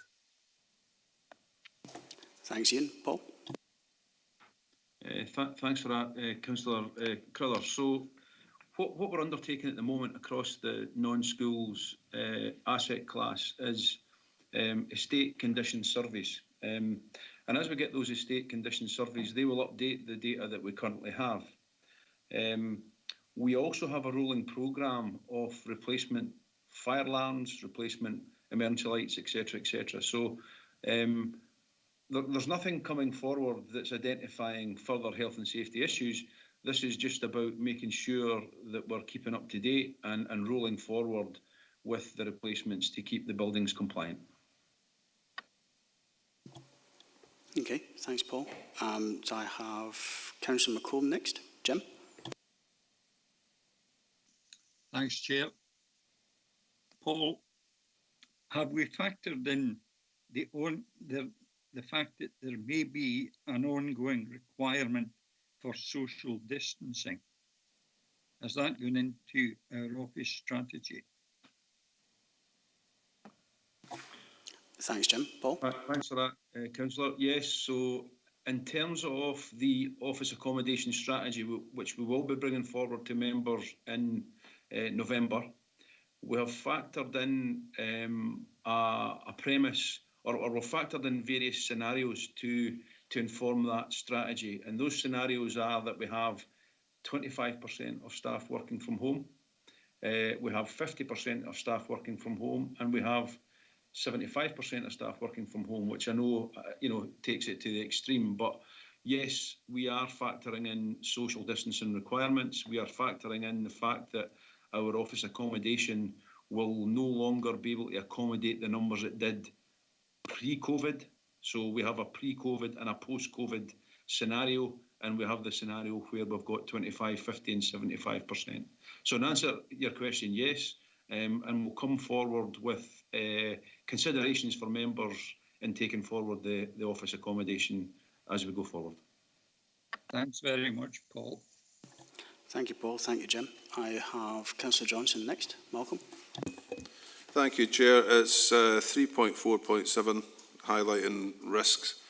Thanks, Ian. Paul? Thanks for that, Councillor Criller. So, what we're undertaking at the moment across the non-schools asset class is estate condition surveys. And as we get those estate condition surveys, they will update the data that we currently have. We also have a rolling programme of replacement fire alarms, replacement emergency lights, etc., etc. So there's nothing coming forward that's identifying further health and safety issues. This is just about making sure that we're keeping up to date and rolling forward with the replacements to keep the buildings compliant. Okay, thanks, Paul. So I have Councillor McComb next. Jim? Thanks, Chair. Paul, have we factored in the fact that there may be an ongoing requirement for social distancing? Has that gone into our office strategy? Thanks, Jim. Paul? Thanks for that, Councillor. Yes, so in terms of the office accommodation strategy, which we will be bringing forward to members in November, we have factored in a premise, or we've factored in various scenarios to inform that strategy. And those scenarios are that we have 25% of staff working from home, we have 50% of staff working from home, and we have 75% of staff working from home, which I know, takes it to the extreme. But yes, we are factoring in social distancing requirements. We are factoring in the fact that our office accommodation will no longer be able to accommodate the numbers it did pre-COVID. So we have a pre-COVID and a post-COVID scenario, and we have the scenario where we've got 25, 50 and 75%. So in answer to your question, yes, and we'll come forward with considerations for members in taking forward the office accommodation as we go forward. Thanks very much, Paul. Thank you, Paul. Thank you, Jim. I have Councillor Johnson next. Malcolm? Thank you, Chair. It's 3.4.7, highlighting risks.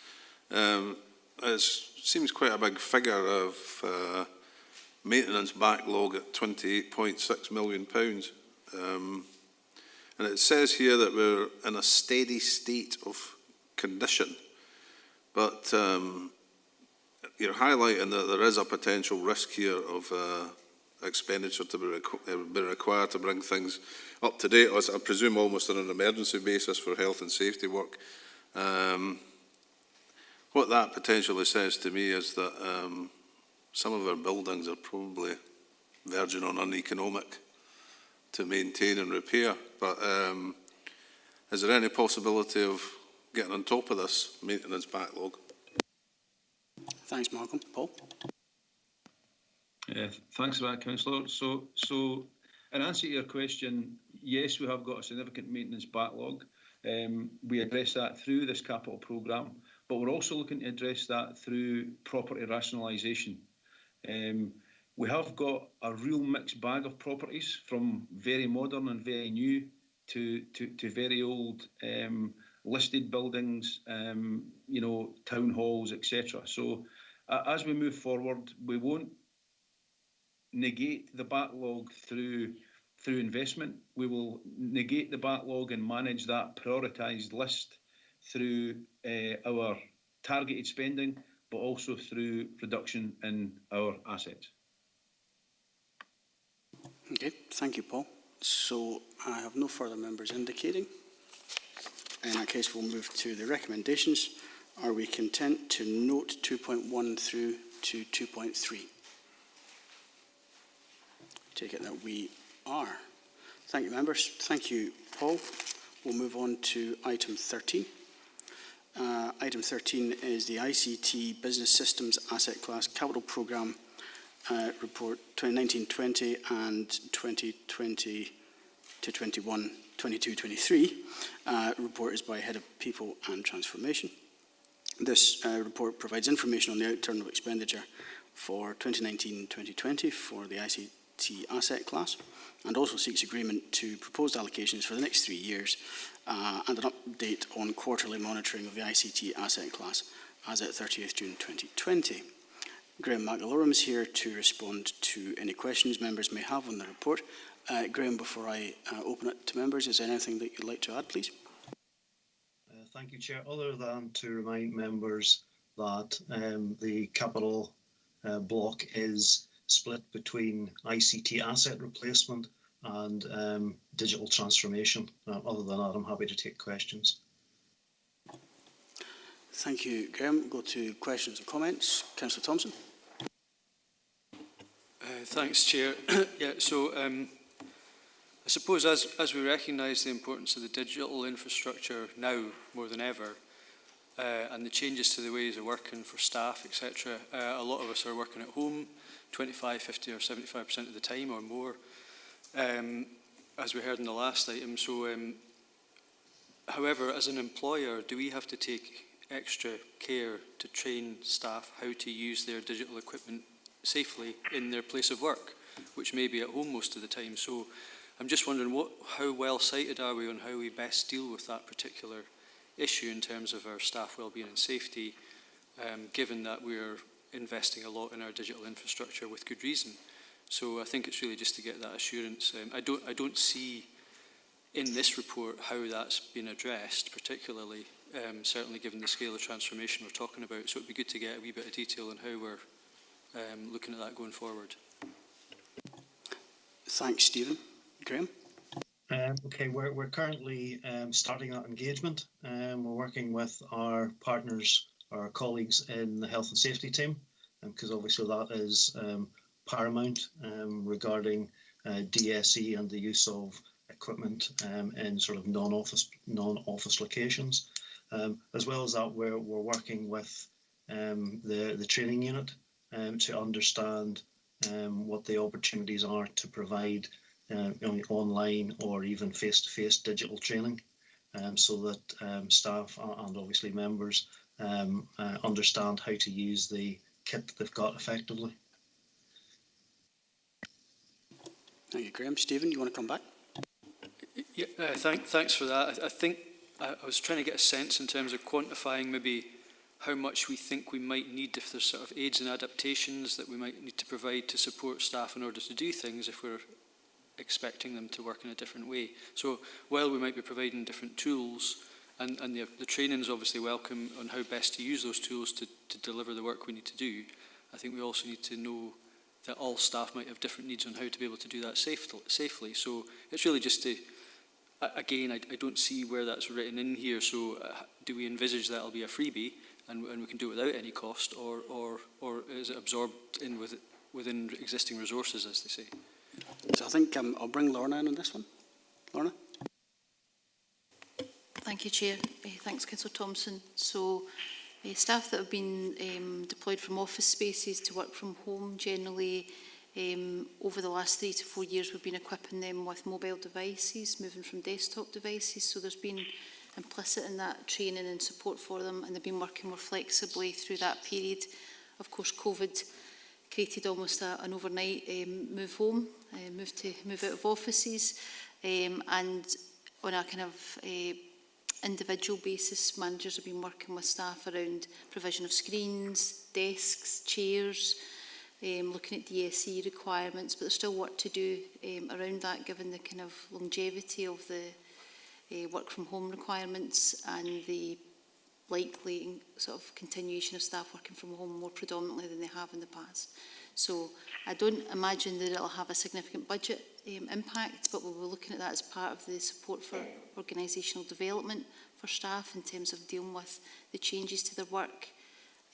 It seems quite a big figure of maintenance backlog at £28.6 million. And it says here that we're in a steady state of condition. But you're highlighting that there is a potential risk here of expenditure to be required to bring things up to date, I presume almost on an emergency basis for health and safety work. What that potentially says to me is that some of our buildings are probably verging on uneconomic to maintain and repair. But is there any possibility of getting on top of this maintenance backlog? Thanks, Malcolm. Paul? Thanks for that, Councillor. So in answer to your question, yes, we have got a significant maintenance backlog. We address that through this capital programme, but we're also looking to address that through property rationalisation. We have got a real mixed bag of properties, from very modern and very new to very old listed buildings, town halls, etc. So as we move forward, we won't negate the backlog through investment. We will negate the backlog and manage that prioritised list through our targeted spending, but also through reduction in our assets. Okay, thank you, Paul. So I have no further members indicating. In that case, we'll move to the recommendations. Are we content to note 2.1 through to 2.3? Take it that we are. Thank you, members. Thank you, Paul. We'll move on to item 13. Item 13 is the ICT Business Systems Asset Class Capital Programme Report 2019-20 and 2020 to 21, 22-23. Report is by Head of People and Transformation. This report provides information on the outturn of expenditure for 2019-2020 for the ICT asset class, and also seeks agreement to proposed allocations for the next 3 years and an update on quarterly monitoring of the ICT asset class as at 30th June 2020. Graham McAlorum is here to respond to any questions members may have on the report. Graham, before I open it to members, is there anything that you'd like to add, please? Thank you, Chair. Other than to remind members that the capital block is split between ICT asset replacement and digital transformation. Other than that, I'm happy to take questions. Thank you, Graham. Go to questions and comments. Councillor Thompson. Thanks, Chair. I suppose as we recognise the importance of the digital infrastructure now more than ever, and the changes to the ways of working for staff, etc., a lot of us are working at home 25, 50 or 75% of the time or more, as we heard in the last item. So, however, as an employer, do we have to take extra care to train staff how to use their digital equipment safely in their place of work, which may be at home most of the time? So I'm just wondering how well sighted are we on how we best deal with that particular issue in terms of our staff wellbeing and safety, given that we're investing a lot in our digital infrastructure with good reason. So I think it's really just to get that assurance. I don't see in this report how that's been addressed particularly, certainly given the scale of transformation we're talking about. So it'd be good to get a wee bit of detail on how we're looking at that going forward. Thanks, Stephen. Graham? Okay, we're currently starting that engagement. We're working with our partners, our colleagues in the health and safety team, because obviously that is paramount regarding DSE and the use of equipment in sort of non-office locations. As well as that, we're working with the training unit to understand what the opportunities are to provide online or even face-to-face digital training, so that staff and obviously members understand how to use the kit that they've got effectively. Thank you, Graham. Stephen, you want to come back? Yeah, thanks for that. I think I was trying to get a sense in terms of quantifying maybe how much we think we might need, if there's sort of aids and adaptations that we might need to provide to support staff in order to do things if we're expecting them to work in a different way. So while we might be providing different tools, and the training is obviously welcome on how best to use those tools to deliver the work we need to do, I think we also need to know that all staff might have different needs on how to be able to do that safely. So it's really just to, again, I don't see where that's written in here. So do we envisage that will be a freebie and we can do it without any cost, or is it absorbed in within existing resources, as they say? So I think I'll bring Lorna in on this one. Lorna? Thank you, Chair. Thanks, Councillor Thompson. So staff that have been deployed from office spaces to work from home, generally over the last 3 to 4 years we've been equipping them with mobile devices, moving from desktop devices. So there's been implicit in that training and support for them, and they've been working more flexibly through that period. Of course, COVID created almost an overnight move home, move out of offices, and on a kind of individual basis, managers have been working with staff around provision of screens, desks, chairs, looking at DSE requirements, but there's still work to do around that, given the kind of longevity of the work from home requirements and the likely sort of continuation of staff working from home more predominantly than they have in the past. So I don't imagine that it'll have a significant budget impact, but we'll be looking at that as part of the support for organisational development for staff in terms of dealing with the changes to their work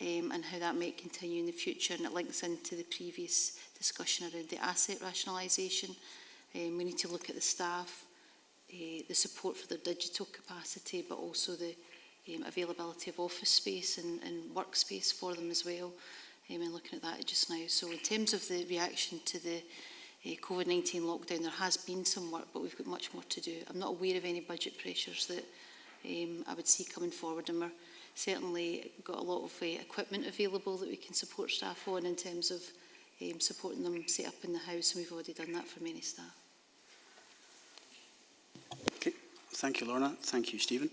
and how that might continue in the future. And it links into the previous discussion around the asset rationalisation. We need to look at the staff, the support for their digital capacity, but also the availability of office space and workspace for them as well. And looking at that just now. So in terms of the reaction to the COVID-19 lockdown, there has been some work, but we've got much more to do. I'm not aware of any budget pressures that I would see coming forward, and we're certainly got a lot of equipment available that we can support staff on in terms of supporting them set up in the house, and we've already done that for many staff. Okay, thank you, Lorna. Thank you, Stephen.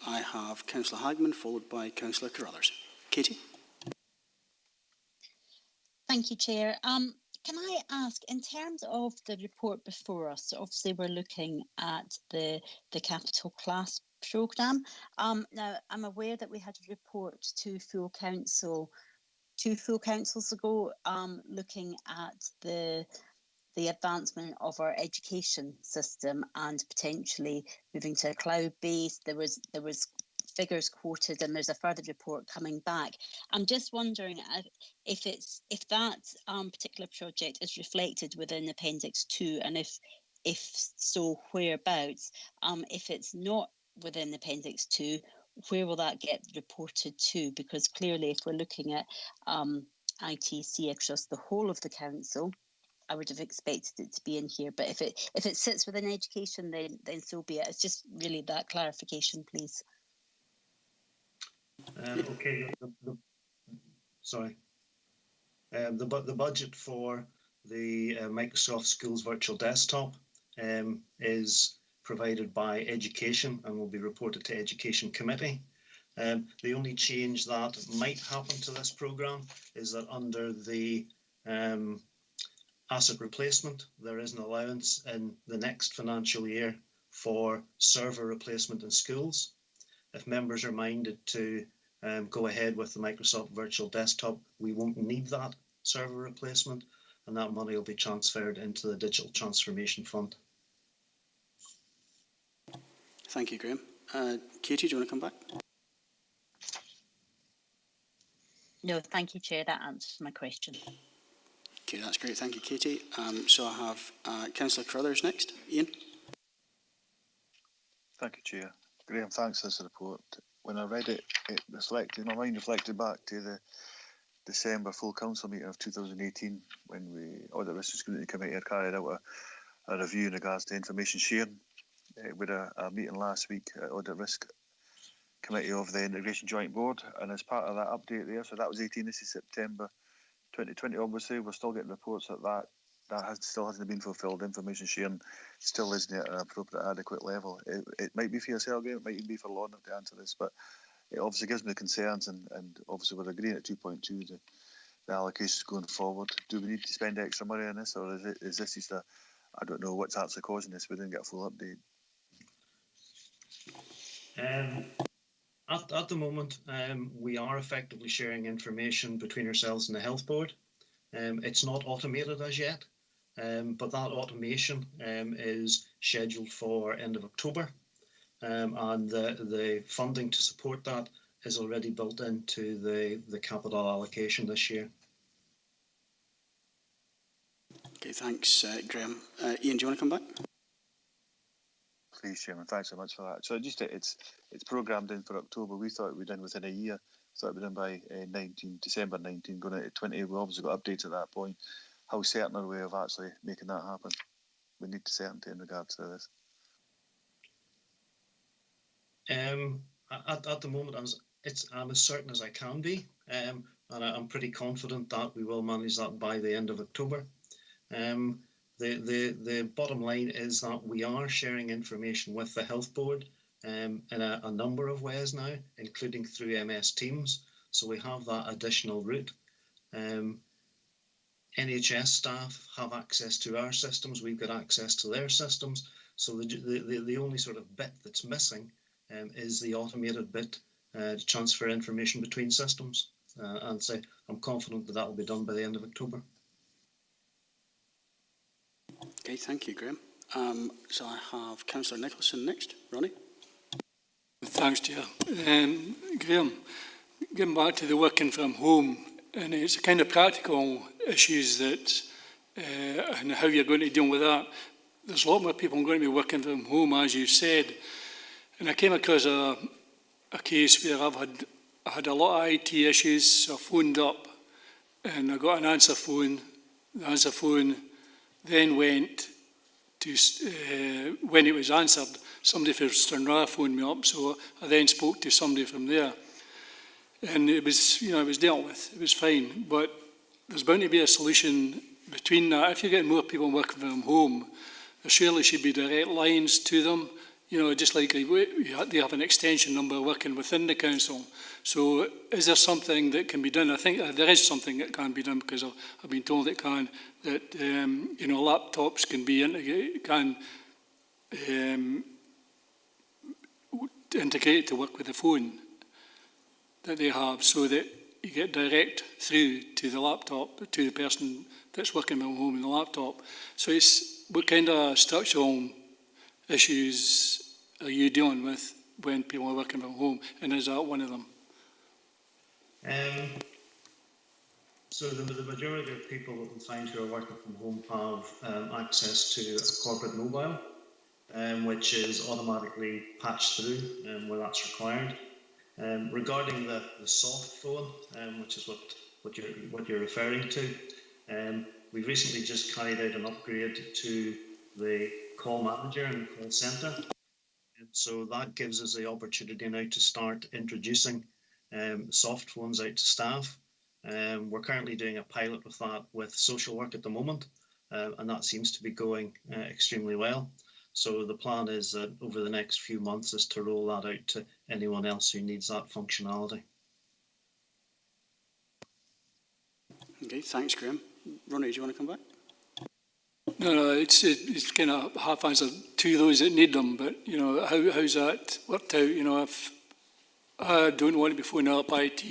I have Councillor Hagman, followed by Councillor Carruthers. Katie? Thank you, Chair. Can I ask, in terms of the report before us, so obviously we're looking at the capital class programme. Now, I'm aware that we had a report to full council 2 full councils ago, looking at the advancement of our education system and potentially moving to a cloud-based. There was figures quoted, and there's a further report coming back. I'm just wondering if that particular project is reflected within Appendix 2, and if so, whereabouts. If it's not within Appendix 2, where will that get reported to? Because clearly, if we're looking at ITC across the whole of the council, I would have expected it to be in here. But if it sits within education, then so be it. It's just really that clarification, please. Okay. The budget for the Microsoft Schools Virtual Desktop is provided by Education and will be reported to Education Committee. The only change that might happen to this programme is that under the asset replacement, there is an allowance in the next financial year for server replacement in schools. If members are minded to go ahead with the Microsoft Virtual Desktop, we won't need that server replacement, and that money will be transferred into the Digital Transformation Fund. Thank you, Graham. Katie, do you want to come back? No, thank you, Chair. That answers my question. Okay, that's great. Thank you, Katie. So I have Councillor Carruthers next. Ian? Thank you, Chair. Graham, thanks for this report. When I read it, my mind reflected back to the December full council meeting of 2018 when we, Audit Risk and Scrutiny Committee, had carried out a review in regards to information sharing. We had a meeting last week at Audit Risk Committee of the Integration Joint Board, and as part of that update there, so that was 18, this is September 2020, obviously, we're still getting reports that still hasn't been fulfilled. Information sharing still isn't at an appropriate, adequate level. It might be for yourself, Graham, it might even be for Lorna to answer this, but it obviously gives me the concerns, and obviously we're agreeing at 2.2 the allocations going forward. Do we need to spend extra money on this, or is this just I don't know what's actually causing this? We didn't get a full update. At the moment, we are effectively sharing information between ourselves and the Health Board. It's not automated as yet, but that automation is scheduled for end of October, and the funding to support that is already built into the capital allocation this year. Okay, thanks, Graham. Ian, do you want to come back? Please, Chairman, thanks so much for that. So it's programmed in for October. We thought it would be done within a year. Thought it would be done by December 19, going into 20. We obviously got updates at that point. How certain are we of actually making that happen? We need certainty in regards to this. At the moment, I'm as certain as I can be, and I'm pretty confident that we will manage that by the end of October. The bottom line is that we are sharing information with the Health Board in a number of ways now, including through MS Teams. So we have that additional route. NHS staff have access to our systems. We've got access to their systems. So the only sort of bit that's missing is the automated bit to transfer information between systems. And say, I'm confident that that will be done by the end of October. Okay, thank you, Graham. So I have Councillor Nicholson next. Ronnie? Thanks, Chair. Graham, getting back to the working from home, and it's kind of practical issues that, and how you're going to deal with that. There's a lot more people going to be working from home, as you said. And I came across a case where I had a lot of IT issues, so I phoned up and I got an answer phone. The answer phone then went to, when it was answered, somebody from Stranraer phoned me up, so I then spoke to somebody from there. And it was, it was dealt with, it was fine. But there's bound to be a solution between that. If you're getting more people working from home, there surely should be direct lines to them. Just like they have an extension number working within the council. So is there something that can be done? I think there is something that can be done, because I've been told it can, that laptops can be integrated to work with the phone that they have, so that you get direct through to the laptop, to the person that's working from home in the laptop. So it's what kind of structural issues are you dealing with when people are working from home, and is that one of them? So the majority of people that we find who are working from home have access to a corporate mobile, which is automatically patched through where that's required. Regarding the soft phone, which is what you're referring to, we've recently just carried out an upgrade to the call manager and call centre. So that gives us the opportunity now to start introducing soft phones out to staff. We're currently doing a pilot with that with social work at the moment, and that seems to be going extremely well. So the plan is that over the next few months is to roll that out to anyone else who needs that functionality. Okay, thanks, Graham. Ronnie, do you want to come back? No, it's kind of half answer to those that need them, but how's that worked out? If I don't want to be phoning up IT,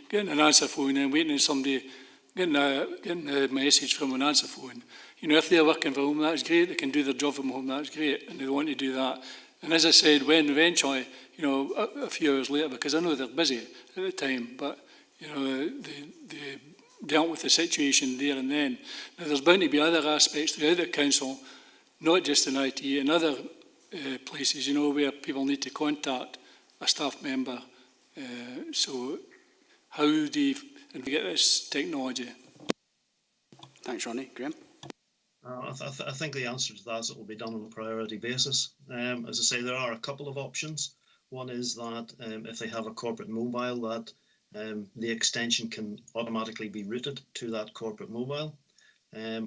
getting an answer phone and waiting on somebody, getting a message from an answer phone. If they're working from home, that's great. They can do their job from home, that's great, and they want to do that. And as I said, when eventually, a few hours later, because I know they're busy at the time, but they dealt with the situation there and then. Now, there's bound to be other aspects throughout the council, not just in IT, and other places, where people need to contact a staff member. So how do you get this technology? Thanks, Ronnie. Graham? I think the answer to that is it will be done on a priority basis. As I say, there are a couple of options. One is that if they have a corporate mobile, that the extension can automatically be routed to that corporate mobile,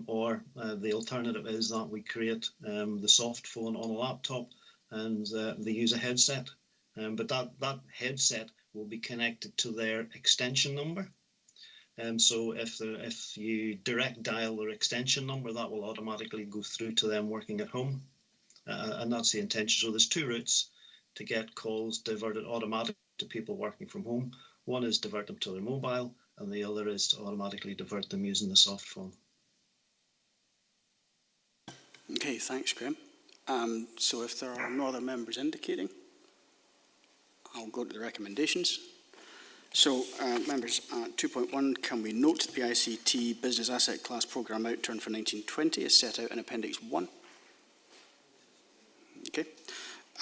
or the alternative is that we create the soft phone on a laptop and they use a headset. But that headset will be connected to their extension number. So if you direct dial their extension number, that will automatically go through to them working at home. And that's the intention. So there's two routes to get calls diverted automatically to people working from home. One is divert them to their mobile, and the other is to automatically divert them using the soft phone. Okay, thanks, Graham. So if there are no other members indicating, I'll go to the recommendations. So, members, 2.1, can we note the ICT Business Asset Class Programme outturn for 1920 is set out in Appendix 1? Okay.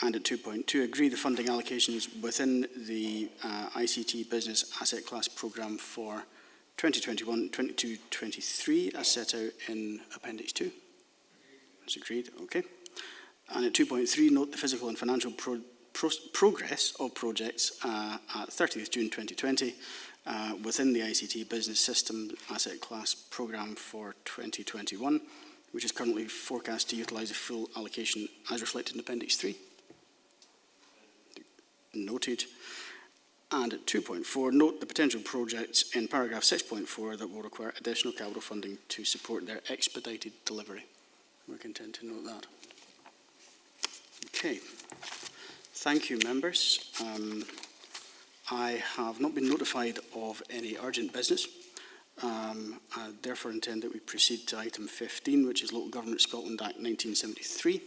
And at 2.2, agree the funding allocations within the ICT Business Asset Class Programme for 2021-22-23 as set out in Appendix 2. That's agreed, okay. And at 2.3, note the physical and financial progress of projects at 30th June 2020 within the ICT Business System Asset Class Programme for 2021, which is currently forecast to utilise a full allocation as reflected in Appendix 3. Noted. And at 2.4, note the potential projects in paragraph 6.4 that will require additional capital funding to support their expedited delivery. We're content to note that. Okay. Thank you, members. I have not been notified of any urgent business. I therefore intend that we proceed to item 15, which is Local Government Scotland Act 1973.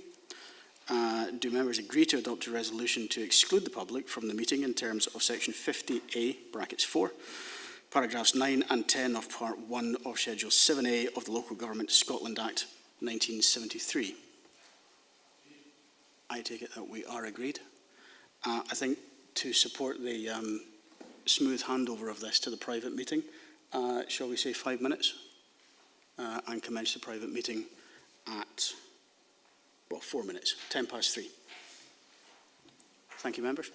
Do members agree to adopt a resolution to exclude the public from the meeting in terms of section 50A, brackets 4, paragraphs 9 and 10 of part 1 of schedule 7A of the Local Government Scotland Act 1973? I take it that we are agreed. I think to support the smooth handover of this to the private meeting, shall we say 5 minutes? And commence the private meeting at, well, 4 minutes, 3:10. Thank you, members.